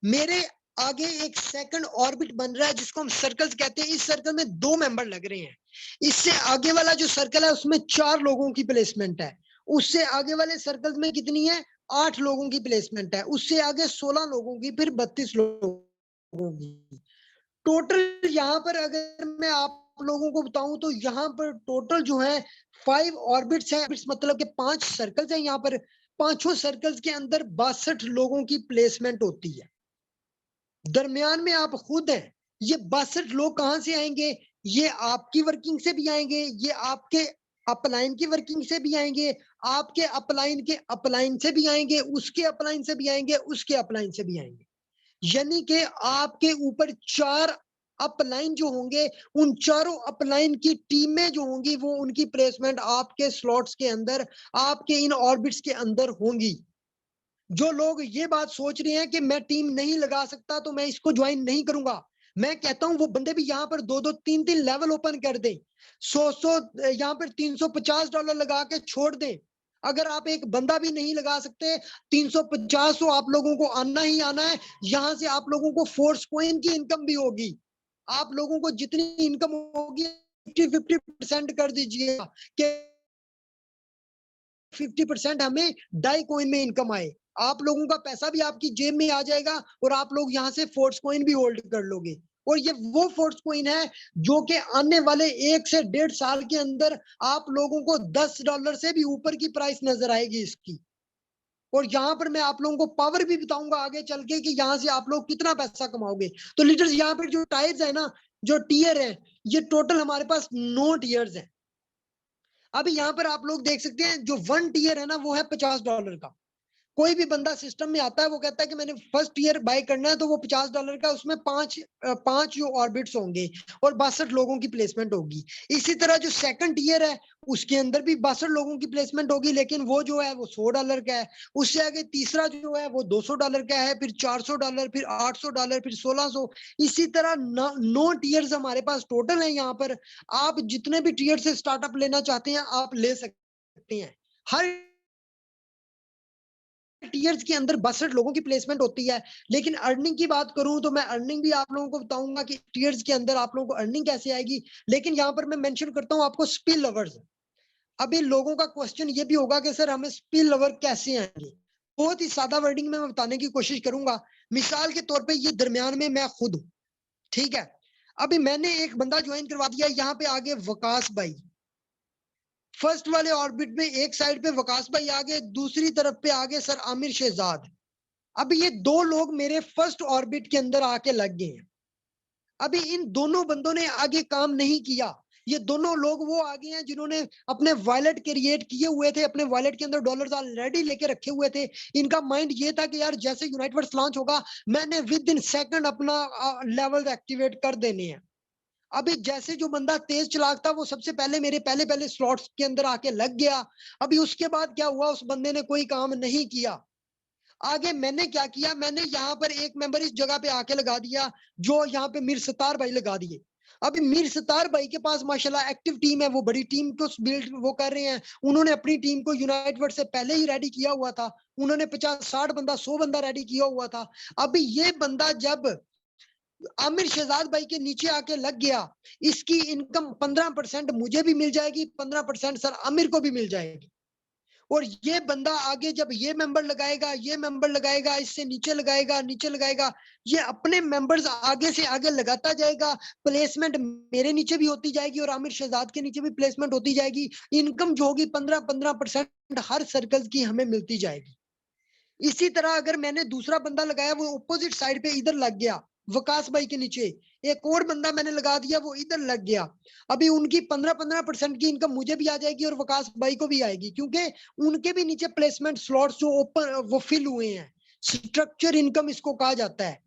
मेरे आगे एक सेकंड ऑर्बिट बन रहा है जिसको हम सर्कल्स कहते हैं। इस सर्कल में दो मेंबर लग रहे हैं। इससे आगे वाला जो सर्कल है उसमें 4 लोगों की प्लेसमेंट है। उससे आगे वाले सर्कल में कितनी है? 8 लोगों की प्लेसमेंट है। उससे आगे 16 लोगों की, फिर 32 लोगों की। टोटल यहाँ पर अगर मैं आप लोगों को बताऊं तो यहाँ पर टोटल जो है 5 ऑर्बिट्स हैं। मतलब कि 5 सर्कल्स हैं। यहाँ पर पांचों सर्कल्स के अंदर 62 लोगों की प्लेसमेंट होती है। दरमियान में आप खुद हैं। ये 62 लोग कहां से आएंगे? ये आपकी वर्किंग से भी आएंगे, ये आपके अपलाइन की वर्किंग से भी आएंगे, आपके अपलाइन के अपलाइन से भी आएंगे, उसके अपलाइन से भी आएंगे, उसके अपलाइन से भी आएंगे। यानी कि आपके ऊपर 4 अपलाइन जो होंगे, उन चारों अपलाइन की टीमें जो होंगी वो उनकी प्लेसमेंट आपके स्लॉट्स के अंदर, आपके इन ऑर्बिट्स के अंदर होंगी। जो लोग ये बात सोच रहे हैं कि मैं टीम नहीं लगा सकता तो मैं इसको ज्वाइन नहीं करूंगा, मैं कहता हूं वो बंदे भी यहाँ पर 2-2 3-3 लेवल ओपन कर दें। 100 यहाँ पर $350 लगा के छोड़ दें। अगर आप एक बंदा भी नहीं लगा सकते, 350 तो आप लोगों को आना ही आना है। यहाँ से आप लोगों को फोर्स कॉइन की इनकम भी होगी। आप लोगों को जितनी इनकम होगी 50-50% कर दीजिएगा कि 50% हमें डाई कॉइन में इनकम आए। आप लोगों का पैसा भी आपकी जेब में आ जाएगा और आप लोग यहाँ से फोर्स कॉइन भी होल्ड कर लोगे। और ये वो फोर्स कॉइन है जो कि आने वाले 1 से 1.5 साल के अंदर आप लोगों को $10 से भी ऊपर की प्राइस नजर आएगी इसकी। और यहाँ पर मैं आप लोगों को पावर भी बताऊंगा आगे चल के कि यहाँ से आप लोग कितना पैसा कमाओगे। तो लीडर्स, यहाँ पर जो टायर्स है ना, जो टीयर है, ये टोटल हमारे पास 9 टीयर्स हैं। अभी यहाँ पर आप लोग देख सकते हैं जो 1 टीयर है ना, वो है $50 का। कोई भी बंदा सिस्टम में आता है, वो कहता है कि मैंने फर्स्ट ईयर बाय करना है, तो वो $50 का, उसमें 5 जो ऑर्बिट्स होंगे और 62 लोगों की प्लेसमेंट होगी। इसी तरह जो सेकंड ईयर है, उसके अंदर भी 62 लोगों की प्लेसमेंट होगी, लेकिन वो जो है वो $100 का है। उससे आगे तीसरा जो है वो $200 का है, फिर $400, फिर $800, फिर 1600। इसी तरह 9 टीयर्स हमारे पास टोटल है। यहाँ पर आप जितने भी टीयर से स्टार्टअप लेना चाहते हैं, आप ले सकते हैं। हर टीयर्स के अंदर 62 लोगों की प्लेसमेंट होती है। लेकिन अर्निंग की बात करूं तो मैं अर्निंग भी आप लोगों को बताऊंगा कि टीयर्स के अंदर आप लोगों को अर्निंग कैसे आएगी। लेकिन यहाँ पर मैं मेंशन करता हूं आपको स्पिल लवर्स। अभी लोगों का क्वेश्चन ये भी होगा कि सर हमें स्पिल लवर कैसे आएंगे। बहुत ही सादा वर्डिंग में मैं बताने की कोशिश करूंगा। मिसाल के तौर पर ये दरमियान में मैं खुद हूं, ठीक है। अभी मैंने एक बंदा ज्वाइन करवा दिया, यहाँ पे आगे वकास भाई। फर्स्ट वाले ऑर्बिट में एक साइड पे वकास भाई आगे, दूसरी तरफ पे आगे सर आमिर शहजाद। अब ये 2 लोग मेरे फर्स्ट ऑर्बिट के अंदर आके लग गए हैं। अभी इन दोनों बंदों ने आगे काम नहीं किया। ये दोनों लोग वो आगे हैं जिन्होंने अपने वॉलेट क्रिएट किए हुए थे, अपने वॉलेट के अंदर डॉलर्स ऑलरेडी लेके रखे हुए थे। इनका माइंड ये था कि यार जैसे यूनाइटवर्स लॉन्च होगा, मैंने विद इन सेकंड अपना लेवल एक्टिवेट कर देने हैं। अभी जैसे जो बंदा तेज चलाक था, वो सबसे पहले मेरे पहले पहले स्लॉट्स के अंदर आके लग गया। अभी उसके बाद क्या हुआ, उस बंदे ने कोई काम नहीं किया। आगे मैंने क्या किया, मैंने यहाँ पर एक मेंबर इस जगह पे आके लगा दिया, जो यहाँ पे मीर सतार भाई लगा दिए। अभी मीर सतार भाई के पास माशाल्लाह एक्टिव टीम है, वो बड़ी टीम को बिल्ड वो कर रहे हैं। उन्होंने अपनी टीम को यूनाइट वर्ड से पहले ही रेडी किया हुआ था। उन्होंने 50-60 बंदा 100 बंदा रेडी किया हुआ था। अभी ये बंदा जब आमिर शहजाद भाई के नीचे आके लग गया, इसकी इनकम 15% मुझे भी मिल जाएगी, 15% सर आमिर को भी मिल जाएगी। और ये बंदा आगे जब ये मेंबर लगाएगा, ये मेंबर लगाएगा, इससे नीचे लगाएगा, नीचे लगाएगा, ये अपने मेंबर्स आगे से आगे लगाता जाएगा। प्लेसमेंट मेरे नीचे भी होती जाएगी और आमिर शहजाद के नीचे भी प्लेसमेंट होती जाएगी। इनकम जो होगी 15-15% हर सर्कल की हमें मिलती जाएगी। इसी तरह अगर मैंने दूसरा बंदा लगाया, वो ऑपोजिट साइड पे इधर लग गया, वकास भाई के नीचे एक और बंदा मैंने लगा दिया, वो इधर लग गया। अभी उनकी 15-15% की इनकम मुझे भी आ जाएगी और वकास भाई को भी आएगी, क्योंकि उनके भी नीचे प्लेसमेंट स्लॉट्स जो ओपन वो फिल हुए हैं। स्ट्रक्चर इनकम इसको कहा जाता है।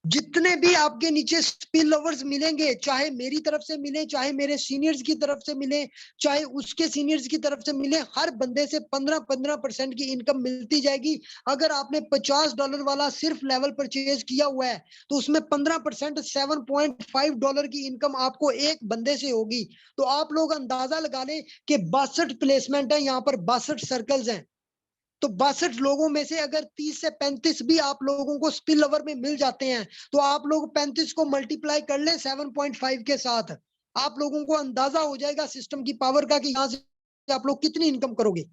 जितने भी आपके नीचे स्पिल ओवर्स मिलेंगे, चाहे मेरी तरफ से मिले, चाहे मेरे सीनियर्स की तरफ से मिले, चाहे उसके सीनियर्स की तरफ से मिले, हर बंदे से 15-15% की इनकम मिलती जाएगी। अगर आपने $50 वाला सिर्फ लेवल परचेज किया हुआ है, तो उसमें 15% $7.5 की इनकम आपको एक बंदे से होगी। तो आप लोग अंदाजा लगा लें कि 62 प्लेसमेंट है, यहाँ पर 62 सर्कल्स हैं। तो 62 लोगों में से अगर 30 से 35 भी आप लोगों को स्पिल ओवर में मिल जाते हैं, तो आप लोग 35 को मल्टीप्लाई कर लें 7.5 के साथ। आप लोगों को अंदाजा हो जाएगा सिस्टम की पावर का कि यहाँ से आप लोग कितनी इनकम करोगे।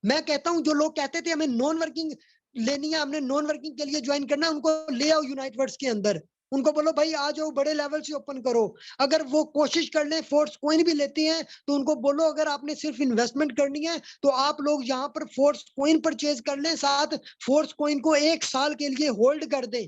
मैं कहता हूं जो लोग कहते थे हमें नॉन वर्किंग लेनी है, हमने नॉन वर्किंग के लिए ज्वाइन करना है, उनको ले आओ यूनाइट वर्ड्स के अंदर। उनको बोलो भाई आ जाओ, बड़े लेवल से ओपन करो। अगर वो कोशिश कर ले, फोर्स कोइन भी लेते हैं, तो उनको बोलो अगर आपने सिर्फ इन्वेस्टमेंट करनी है, तो आप लोग यहाँ पर फोर्स कोइन परचेज कर लें, साथ फोर्स कोइन को 1 साल के लिए होल्ड कर दें।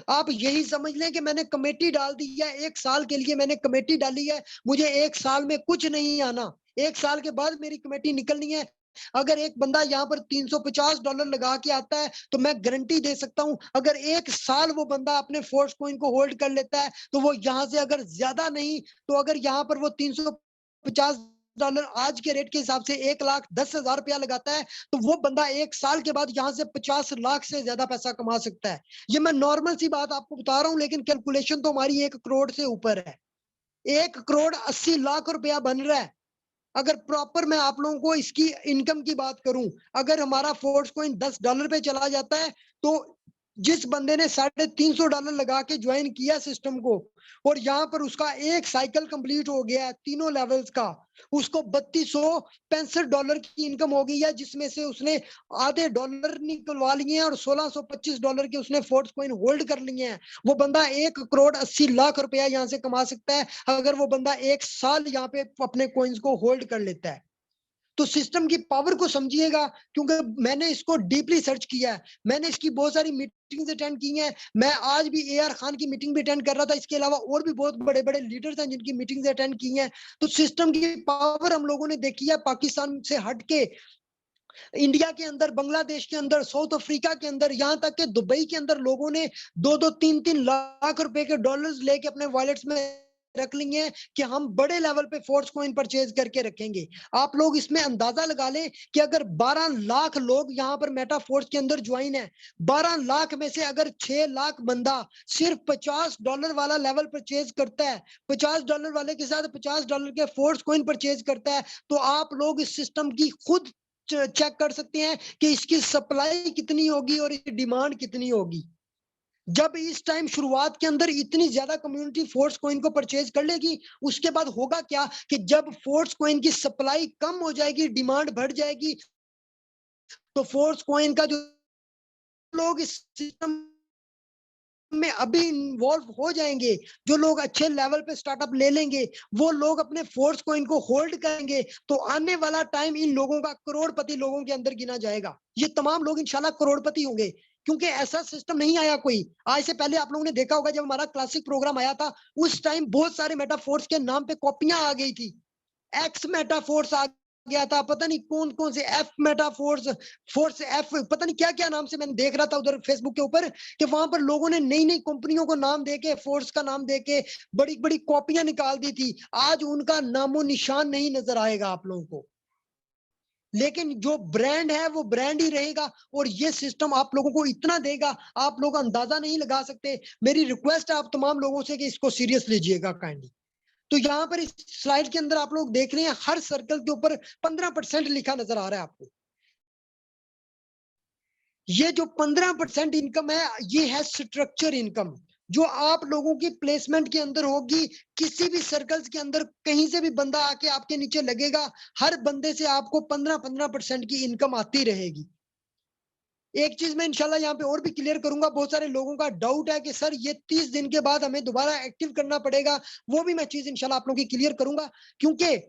आप यही समझ लें कि मैंने कमेटी डाल दी है, 1 साल के लिए मैंने कमेटी डाली है, मुझे 1 साल में कुछ नहीं आना, 1 साल के बाद मेरी कमेटी निकलनी है। अगर एक बंदा यहाँ पर $350 लगा के आता है, तो मैं गारंटी दे सकता हूं, अगर 1 साल वो बंदा अपने फोर्स कोइन को होल्ड कर लेता है, तो वो यहाँ से अगर ज्यादा नहीं, तो अगर यहाँ पर वो $350 आज के रेट के हिसाब से 1,10,000 रुपया लगाता है, तो वो बंदा 1 साल के बाद यहाँ से 50 लाख से ज्यादा पैसा कमा सकता है। ये मैं नॉर्मल सी बात आपको बता रहा हूँ, लेकिन कैलकुलेशन तो हमारी 1 करोड़ से ऊपर है। 1,80,00,000 रुपया बन रहा है। अगर प्रॉपर मैं आप लोगों को इसकी इनकम की बात करूं, अगर हमारा फोर्स कोइन $10 पे चला जाता है, तो जिस बंदे ने $350 लगा के ज्वाइन किया सिस्टम को, और यहाँ पर उसका एक साइकिल कंप्लीट हो गया है तीनों लेवल्स का, उसको $3265 की इनकम हो गई है, जिसमें से उसने आधे डॉलर निकलवा लिए हैं और $1625 के उसने फोर्स कोइन होल्ड कर लिए हैं। वो बंदा 1,80,00,000 रुपया यहाँ से कमा सकता है, अगर वो बंदा 1 साल यहाँ पे अपने कोइंस को होल्ड कर लेता है। तो सिस्टम की पावर को समझिएगा, क्योंकि मैंने इसको डीपली सर्च किया है, मैंने इसकी बहुत सारी मीटिंग्स अटेंड की हैं। मैं आज भी AR खान की मीटिंग भी अटेंड कर रहा था, इसके अलावा और भी बहुत बड़े बड़े लीडर्स हैं जिनकी मीटिंग्स अटेंड की हैं। तो सिस्टम की पावर हम लोगों ने देखी है पाकिस्तान से हट के, इंडिया के अंदर, बांग्लादेश के अंदर, साउथ अफ्रीका के अंदर, यहाँ तक के दुबई के अंदर लोगों ने 2-2 3-3 लाख रुपए के डॉलर्स लेके अपने वॉलेट्स में रख लिए हैं कि हम बड़े लेवल पे फोर्स कॉइन परचेज करके रखेंगे। आप लोग इसमें अंदाजा लगा लें कि अगर 12 लाख लोग यहाँ पर मेटा फोर्स के अंदर ज्वाइन है, 12 लाख में से अगर 6 लाख बंदा सिर्फ $50 वाला लेवल परचेज करता है, $50 वाले के साथ $50 के फोर्स कॉइन परचेज करता है, तो आप लोग इस सिस्टम की खुद चेक कर सकते हैं कि इसकी सप्लाई कितनी होगी और इसकी डिमांड कितनी होगी। जब इस टाइम शुरुआत के अंदर इतनी ज्यादा कम्युनिटी फोर्स कॉइन को परचेज कर लेगी, उसके बाद होगा क्या कि जब फोर्स कॉइन की सप्लाई कम हो जाएगी, डिमांड बढ़ जाएगी, तो फोर्स कॉइन का जो लोग इस सिस्टम में अभी इन्वॉल्व हो जाएंगे, जो लोग अच्छे लेवल पे स्टार्टअप ले लेंगे, वो लोग अपने फोर्स कॉइन को होल्ड करेंगे, तो आने वाला टाइम इन लोगों का करोड़पति लोगों के अंदर गिना जाएगा। ये तमाम लोग इंशाल्लाह करोड़पति होंगे, क्योंकि ऐसा सिस्टम नहीं आया कोई आज से पहले। आप लोगों ने देखा होगा जब हमारा क्लासिक प्रोग्राम आया था, उस टाइम बहुत सारे मेटाफोर्स के नाम पे कॉपियां आ गई थी। एक्स मेटाफोर्स आ गया था, पता नहीं कौन कौन से एफ मेटाफोर्स, फोर्स एफ, पता नहीं क्या क्या नाम से मैंने देख रहा था उधर फेसबुक के ऊपर कि वहां पर लोगों ने नई नई कंपनियों को नाम देके, फोर्स का नाम देके बड़ी बड़ी कॉपियां निकाल दी थी। आज उनका नामो निशान नहीं नजर आएगा आप लोगों को, लेकिन जो ब्रांड है वो ब्रांड ही रहेगा। और ये सिस्टम आप लोगों को इतना देगा, आप लोग अंदाजा नहीं लगा सकते। मेरी रिक्वेस्ट है आप तमाम लोगों से कि इसको सीरियस लीजिएगा काइंडली। तो यहाँ पर इस स्लाइड के अंदर आप लोग देख रहे हैं, हर सर्कल के ऊपर 15% लिखा नजर आ रहा है आपको। ये जो 15% इनकम है, ये है स्ट्रक्चर इनकम, जो आप लोगों की प्लेसमेंट के अंदर होगी। किसी भी सर्कल्स के अंदर कहीं से भी बंदा आके आपके नीचे लगेगा, हर बंदे से आपको 15-15% की इनकम आती रहेगी। एक चीज मैं इंशाल्लाह यहाँ पे और भी क्लियर करूंगा, बहुत सारे लोगों का डाउट है कि सर ये 30 दिन के बाद हमें दोबारा एक्टिव करना पड़ेगा, वो भी मैं चीज इंशाल्लाह आप लोगों की क्लियर करूंगा। क्योंकि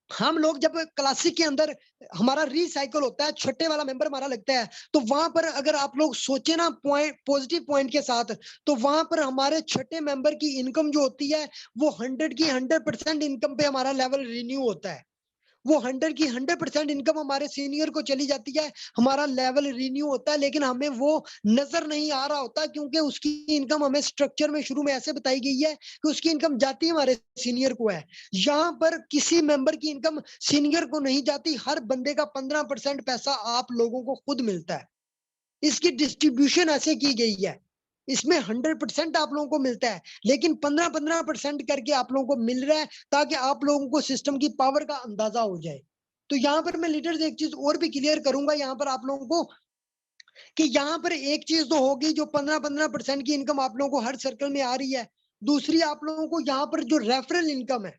हम लोग जब क्लासिक के अंदर हमारा रिसाइकल होता है, छठे वाला मेंबर हमारा लगता है, तो वहां पर अगर आप लोग सोचे ना पॉइंट, पॉजिटिव पॉइंट के साथ, तो वहां पर हमारे छठे मेंबर की इनकम जो होती है वो 100 की 100% इनकम पे हमारा लेवल रिन्यू होता है। वो 100 की 100% इनकम हमारे सीनियर को चली जाती है, हमारा लेवल रिन्यू होता है, लेकिन हमें वो नजर नहीं आ रहा होता, क्योंकि उसकी इनकम हमें स्ट्रक्चर में शुरू में ऐसे बताई गई है कि उसकी इनकम जाती है हमारे सीनियर को है। यहाँ पर किसी मेंबर की इनकम सीनियर को नहीं जाती, हर बंदे का 15% पैसा आप लोगों को खुद मिलता है। इसकी डिस्ट्रीब्यूशन ऐसे की गई है, इसमें 100% आप लोगों को मिलता है, लेकिन 15-15% करके आप लोगों को मिल रहा है, ताकि आप लोगों को सिस्टम की पावर का अंदाजा हो जाए। तो यहाँ पर मैं लीडर्स एक चीज और भी क्लियर करूंगा यहाँ पर आप लोगों को, कि यहाँ पर एक चीज तो होगी, जो 15-15% की इनकम आप लोगों को हर सर्कल में आ रही है। दूसरी आप लोगों को यहाँ पर जो रेफरल इनकम है,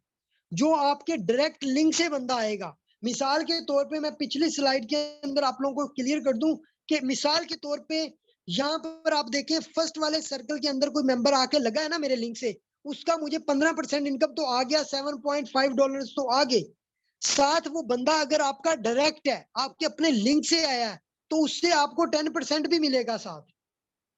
जो आपके डायरेक्ट लिंक से बंदा आएगा। मिसाल के तौर पे मैं पिछली स्लाइड के अंदर आप लोगों को क्लियर कर दूं कि मिसाल के तौर पे यहाँ पर आप देखें, फर्स्ट वाले सर्कल के अंदर कोई मेंबर आके लगा है ना मेरे लिंक से, उसका मुझे 15% इनकम तो आ गया, $7.5 तो आ गए। साथ वो बंदा अगर आपका डायरेक्ट है, आपके अपने लिंक से आया है, तो उससे आपको 10% भी मिलेगा साथ।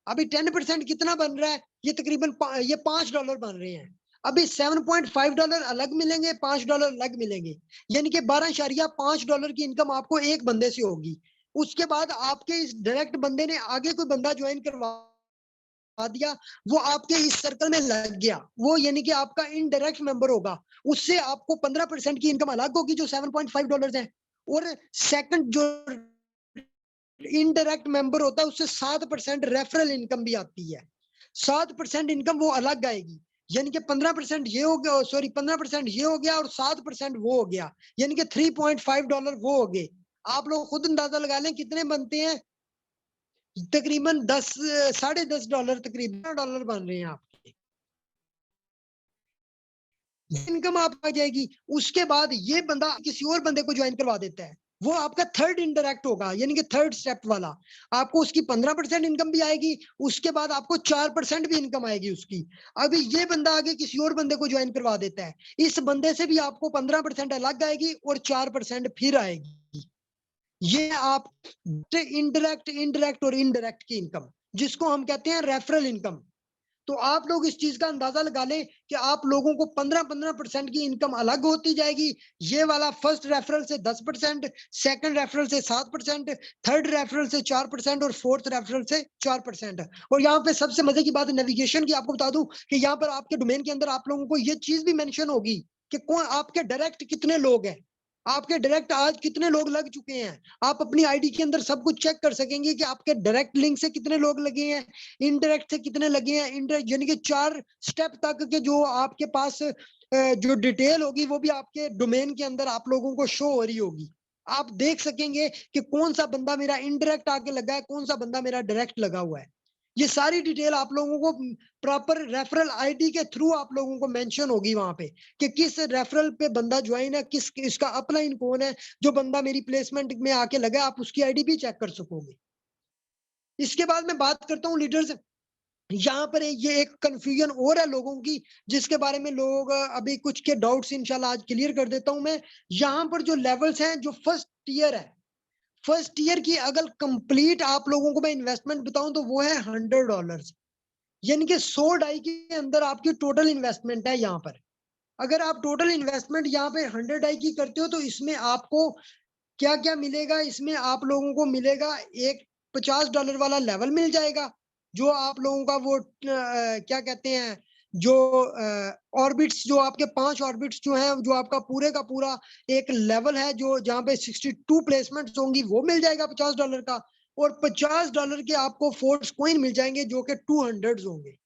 अभी 10% कितना बन रहा है, ये तकरीबन ये $5 बन रहे हैं। अभी $7.5 अलग मिलेंगे, $5 अलग मिलेंगे, यानी कि $12.5 की इनकम आपको एक बंदे से होगी। उसके बाद आपके इस डायरेक्ट बंदे ने आगे कोई बंदा ज्वाइन करवा दिया, वो आपके इस सर्कल में लग गया, वो यानी कि आपका इनडायरेक्ट मेंबर होगा, उससे आपको 15% की इनकम अलग होगी जो $7.5 है। और सेकंड जो इनडायरेक्ट मेंबर होता है, उससे 7% रेफरल इनकम भी आती है। 7% इनकम वो अलग आएगी, यानी कि 15% ये हो गया, सॉरी 15% ये हो गया और 7% वो हो गया, यानी कि $3.5 वो हो गए। आप लोग खुद अंदाजा लगा लें कितने बनते हैं, तकरीबन 10 $10.5 तकरीबन $1 बन रहे हैं आपके, इनकम आप आ जाएगी। उसके बाद ये बंदा किसी और बंदे को ज्वाइन करवा देता है, वो आपका थर्ड इंडायरेक्ट होगा, यानी कि थर्ड स्टेप वाला, आपको उसकी 15% इनकम भी आएगी, उसके बाद आपको 4% भी इनकम आएगी उसकी। अभी ये बंदा आगे किसी और बंदे को ज्वाइन करवा देता है, इस बंदे से भी आपको 15% अलग आएगी और 4% फिर आएगी। ये आप इनडायरेक्ट इनडायरेक्ट और इनडायरेक्ट की इनकम, जिसको हम कहते हैं रेफरल इनकम। तो आप लोग इस चीज का अंदाजा लगा लें कि आप लोगों को 15-15% की इनकम अलग होती जाएगी। ये वाला फर्स्ट रेफरल से 10%, सेकंड रेफरल से 7%, थर्ड रेफरल से 4% और फोर्थ रेफरल से 4%। और यहाँ पे सबसे मजे की बात नेविगेशन की आपको बता दूं कि यहाँ पर आपके डोमेन के अंदर आप लोगों को ये चीज भी मेंशन होगी कि कौन आपके डायरेक्ट कितने लोग हैं, आपके डायरेक्ट आज कितने लोग लग चुके हैं। आप अपनी आईडी के अंदर सब कुछ चेक कर सकेंगे कि आपके डायरेक्ट लिंक से कितने लोग लगे हैं, इनडायरेक्ट से कितने लगे हैं। इनडायरेक्ट यानी कि 4 स्टेप तक के जो आपके पास जो डिटेल होगी वो भी आपके डोमेन के अंदर आप लोगों को शो हो रही होगी। आप देख सकेंगे कि कौन सा बंदा मेरा इनडायरेक्ट आके लगा है, कौन सा बंदा मेरा डायरेक्ट लगा हुआ है। ये सारी डिटेल आप लोगों को प्रॉपर रेफरल आईडी के थ्रू आप लोगों को मेंशन होगी वहां पे कि किस रेफरल पे बंदा ज्वाइन है, किस इसका अपलाइन कौन है, जो बंदा मेरी प्लेसमेंट में आके लगा, आप उसकी आईडी भी चेक कर सकोगे। इसके बाद मैं बात करता हूँ लीडर्स, यहाँ पर ये एक कंफ्यूजन और है लोगों की, जिसके बारे में लोग अभी कुछ के डाउट्स इंशाल्लाह आज क्लियर कर देता हूं मैं। यहाँ पर जो लेवल्स हैं, जो फर्स्ट ईयर है, फर्स्ट ईयर की अगर कंप्लीट आप लोगों को मैं इन्वेस्टमेंट बताऊं तो वो है $100, यानी कि 100 डाई के अंदर आपकी टोटल इन्वेस्टमेंट है। यहाँ पर अगर आप टोटल इन्वेस्टमेंट यहाँ पे 100 डाई की करते हो तो इसमें आपको क्या क्या मिलेगा, इसमें आप लोगों को मिलेगा एक $50 वाला लेवल मिल जाएगा, जो आप लोगों का वो क्या कहते हैं, जो ऑर्बिट्स, जो आपके 5 ऑर्बिट्स जो हैं, जो आपका पूरे का पूरा एक लेवल है, जो जहाँ पे 62 प्लेसमेंट्स होंगी, वो मिल जाएगा $50 का। और $50 के आपको फोर्स कॉइन मिल जाएंगे जो कि 200 होंगे।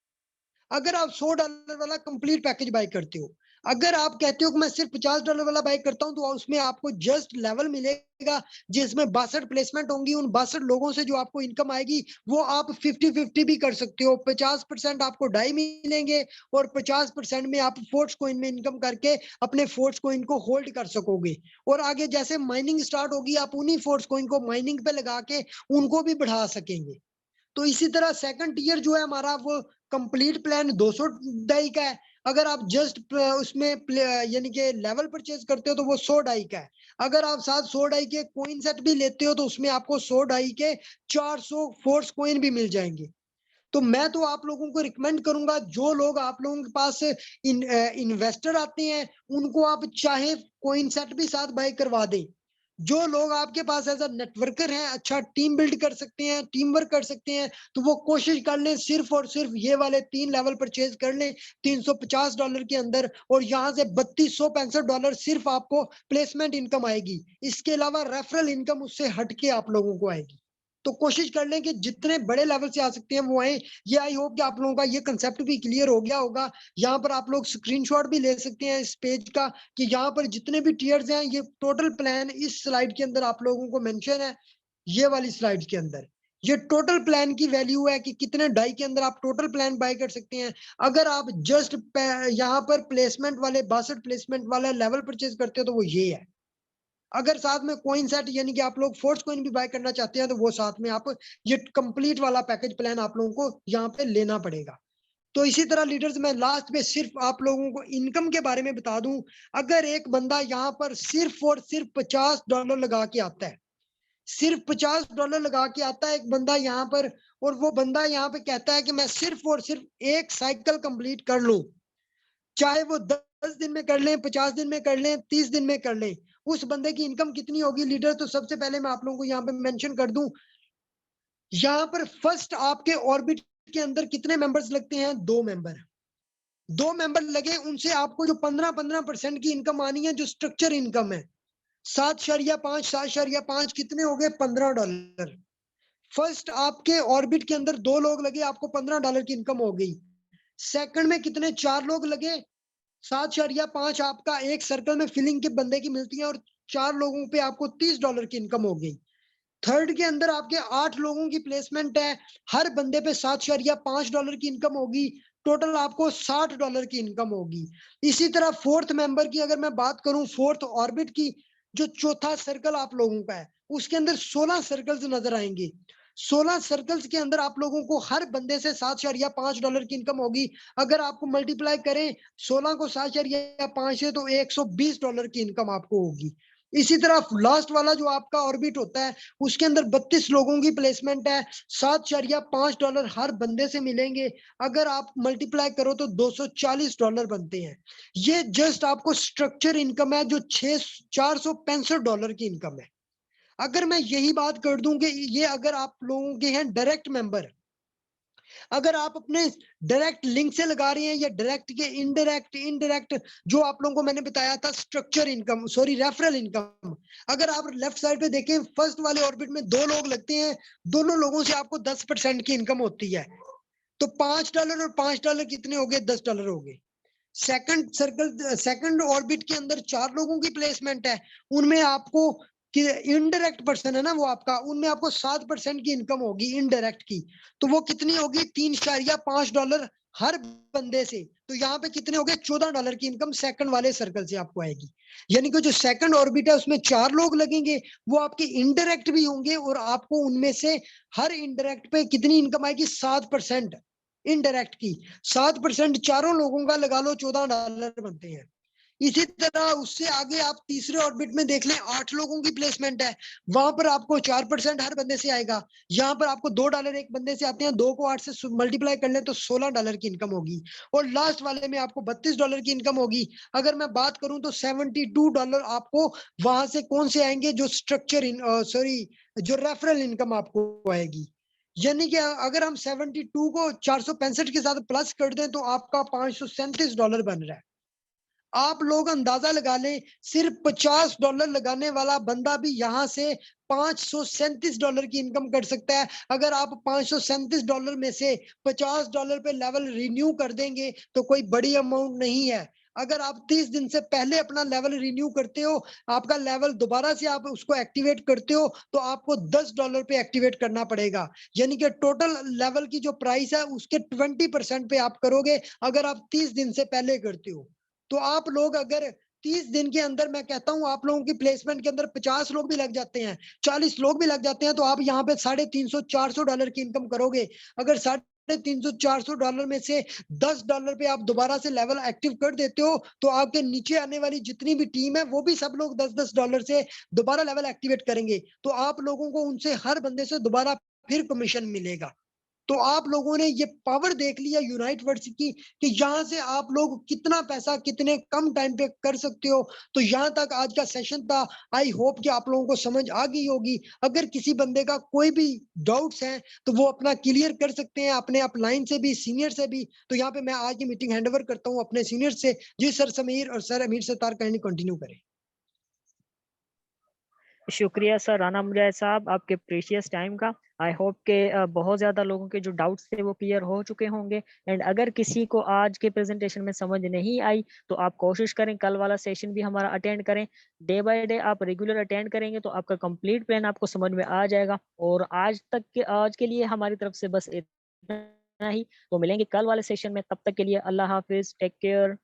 अगर आप $100 वाला कंप्लीट पैकेज बाय करते हो, अगर आप कहते हो कि मैं सिर्फ $50 वाला बाय करता हूं, तो उसमें आपको जस्ट लेवल मिलेगा जिसमें 62 प्लेसमेंट होंगी। उन 62 लोगों से जो आपको इनकम आएगी वो आप 50-50 भी कर सकते हो। 50% आपको डाई मिलेंगे और 50% में आप फोर्स कोइन में इनकम करके अपने फोर्स कोइन को होल्ड कर सकोगे। और आगे जैसे माइनिंग स्टार्ट होगी, आप उन्हीं फोर्स कोइन को माइनिंग पे लगा के उनको भी बढ़ा सकेंगे। तो इसी तरह सेकंड ईयर जो है हमारा, वो कंप्लीट प्लान 200 डाई का है। अगर आप जस्ट उसमें यानी कि लेवल परचेज करते हो तो वो 100 डाई का है। अगर आप साथ 100 डाई के कोइन सेट भी लेते हो तो उसमें आपको 100 डाई के 400 फोर्स कोइन भी मिल जाएंगे। तो मैं तो आप लोगों को रिकमेंड करूंगा, जो लोग आप लोगों के पास इन्वेस्टर आते हैं उनको आप चाहे कोइन सेट भी साथ बाय करवा दें। जो लोग आपके पास एज अ नेटवर्कर हैं, अच्छा टीम बिल्ड कर सकते हैं, टीम वर्क कर सकते हैं, तो वो कोशिश कर लें सिर्फ और सिर्फ ये वाले 3 लेवल परचेज कर लें $350 के अंदर, और यहाँ से $3265 सिर्फ आपको प्लेसमेंट इनकम आएगी। इसके अलावा रेफरल इनकम उससे हटके आप लोगों को आएगी। तो कोशिश कर लें कि जितने बड़े लेवल से आ सकते हैं वो आए। ये आई होप कि आप लोगों का ये कंसेप्ट भी क्लियर हो गया होगा। यहाँ पर आप लोग स्क्रीनशॉट भी ले सकते हैं इस पेज का, कि यहाँ पर जितने भी टीयर्स हैं, ये टोटल प्लान इस स्लाइड के अंदर आप लोगों को मेंशन है। ये वाली स्लाइड के अंदर ये टोटल प्लान की वैल्यू है कि कितने डाई के अंदर आप टोटल प्लान बाय कर सकते हैं। अगर आप जस्ट यहाँ पर प्लेसमेंट वाले 62 प्लेसमेंट वाला लेवल परचेज करते हो तो वो ये है। अगर साथ में कॉइन सेट यानी कि आप लोग फोर्स कॉइन भी बाय करना चाहते हैं तो वो साथ में आप ये कंप्लीट वाला पैकेज प्लान आप लोगों को यहाँ पे लेना पड़ेगा। तो इसी तरह लीडर्स, मैं लास्ट में सिर्फ आप लोगों को इनकम के बारे में बता दूं। अगर एक बंदा यहाँ पर सिर्फ और सिर्फ $50 लगा के आता है, सिर्फ $50 लगा के आता है एक बंदा यहाँ पर, और वो बंदा यहाँ पे कहता है कि मैं सिर्फ और सिर्फ एक साइकिल कंप्लीट कर लूं, चाहे वो 10 दिन में कर लें, 50 दिन में कर लें, 30 दिन में कर लें, उस बंदे की इनकम कितनी होगी लीडर? तो सबसे पहले मैं आप लोगों को यहाँ पे मेंशन कर दूं, यहाँ पर फर्स्ट आपके ऑर्बिट के अंदर कितने मेंबर्स लगते हैं? 2 मेंबर। 2 मेंबर लगे, उनसे आपको जो 15% की इनकम आनी है, जो स्ट्रक्चर इनकम है, 7.5 कितने हो गए? $15। फर्स्ट आपके ऑर्बिट के अंदर 2 लोग लगे, आपको $15 की इनकम हो गई। सेकंड में कितने? 4 लोग लगे, 7.5 आपका एक सर्कल में फिलिंग के बंदे की मिलती है, और 4 लोगों पे आपको $30 की इनकम हो गई। थर्ड के अंदर आपके 8 लोगों की प्लेसमेंट है, हर बंदे पे $7.5 की इनकम होगी, टोटल आपको $60 की इनकम होगी। इसी तरह फोर्थ मेंबर की अगर मैं बात करूं, फोर्थ ऑर्बिट की, जो चौथा सर्कल आप लोगों का है, उसके अंदर 16 सर्कल्स नजर आएंगे। 16 सर्कल्स के अंदर आप लोगों को हर बंदे से $7.5 की इनकम होगी। अगर आपको मल्टीप्लाई करें 16 को 7.5 से, तो $120 की इनकम आपको होगी। इसी तरह लास्ट वाला जो आपका ऑर्बिट होता है उसके अंदर 32 लोगों की प्लेसमेंट है, $7.5 हर बंदे से मिलेंगे। अगर आप मल्टीप्लाई करो तो $240 बनते हैं। ये जस्ट आपको स्ट्रक्चर इनकम है जो $465 की इनकम है। अगर मैं यही बात कर दूं कि ये अगर आप लोगों के हैं डायरेक्ट मेंबर, अगर आप अपने डायरेक्ट लिंक से लगा रहे हैं या डायरेक्ट के इनडायरेक्ट इनडायरेक्ट जो आप लोगों को मैंने बताया था structure income sorry referral income, अगर आप लेफ्ट साइड पे देखें फर्स्ट वाले ऑर्बिट में 2 लोग लगते हैं, दोनों लोगों से आपको 10% की इनकम होती है। तो $5 और $5 कितने हो गए? $10 हो गए। सेकंड सर्कल सेकंड ऑर्बिट के अंदर 4 लोगों की प्लेसमेंट है, उनमें आपको कि इनडायरेक्ट पर्सन है ना वो आपका, उनमें आपको 7% की इनकम होगी इनडायरेक्ट की। तो वो कितनी होगी? $3.5 हर बंदे से। तो यहाँ पे कितने हो गए? $14 की इनकम सेकंड वाले सर्कल से आपको आएगी। यानी कि जो सेकंड ऑर्बिट है उसमें 4 लोग लगेंगे, वो आपके इनडायरेक्ट भी होंगे और आपको उनमें से हर इनडायरेक्ट पे कितनी इनकम आएगी? 7% इनडायरेक्ट की। 7% चारों लोगों का लगा लो, $14 बनते हैं। इसी तरह उससे आगे आप तीसरे ऑर्बिट में देख लें, 8 लोगों की प्लेसमेंट है, वहां पर आपको 4% हर बंदे से आएगा। यहाँ पर आपको $2 एक बंदे से आते हैं, 2 को 8 से मल्टीप्लाई कर लें तो $16 की इनकम होगी। और लास्ट वाले में आपको $32 की इनकम होगी। अगर मैं बात करूं तो $72 आपको वहां से कौन से आएंगे? जो स्ट्रक्चर सॉरी जो रेफरल इनकम आपको आएगी। यानी कि अगर हम 72 को 465 के साथ प्लस कर दें तो आपका $537 बन रहा है। आप लोग अंदाजा लगा लें, सिर्फ $50 लगाने वाला बंदा भी यहाँ से $537 की इनकम कर सकता है। अगर आप $537 में से $50 पे लेवल रिन्यू कर देंगे तो कोई बड़ी अमाउंट नहीं है। अगर आप 30 दिन से पहले अपना लेवल रिन्यू करते हो, आपका लेवल दोबारा से आप उसको एक्टिवेट करते हो तो आपको $10 पे एक्टिवेट करना पड़ेगा। यानी कि टोटल लेवल की जो प्राइस है उसके 20% पे आप करोगे अगर आप 30 दिन से पहले करते हो। तो आप लोग अगर 30 दिन के अंदर, मैं कहता हूं आप लोगों की प्लेसमेंट के अंदर 50 लोग भी लग जाते हैं, 40 लोग भी लग जाते हैं, तो आप यहाँ पे $350-400 की इनकम करोगे। अगर $350-400 में से $10 पे आप दोबारा से लेवल एक्टिव कर देते हो तो आपके नीचे आने वाली जितनी भी टीम है वो भी सब लोग $10-10 से दोबारा लेवल एक्टिवेट करेंगे। तो आप लोगों को उनसे हर बंदे से दोबारा फिर कमीशन मिलेगा। तो आप लोगों ने ये पावर देख लिया यूनाइट वर्ड्स की कि यहाँ से आप लोग कितना पैसा कितने कम टाइम पे कर सकते हो। तो यहाँ तक आज का सेशन था। आई होप कि आप लोगों को समझ आ गई होगी। अगर किसी बंदे का कोई भी डाउट्स हैं तो वो अपना क्लियर कर सकते हैं अपने अपलाइन से भी, सीनियर से भी। तो यहाँ पे मैं आज की मीटिंग हैंड ओवर करता हूँ अपने सीनियर से। जी सर समीर और सर अमीर सत्तार काइंडली कंटिन्यू करें। शुक्रिया सर राना मुजाहिद साहब आपके प्रीशियस टाइम का। आई होप के बहुत ज़्यादा लोगों के जो डाउट्स थे वो क्लियर हो चुके होंगे। एंड अगर किसी को आज के प्रेजेंटेशन में समझ नहीं आई तो आप कोशिश करें कल वाला सेशन भी हमारा अटेंड करें। डे बाय डे आप रेगुलर अटेंड करेंगे तो आपका कंप्लीट प्लान आपको समझ में आ जाएगा। और आज के लिए हमारी तरफ से बस इतना ही। तो मिलेंगे कल वाले सेशन में, तब तक के लिए अल्लाह हाफिज, टेक केयर।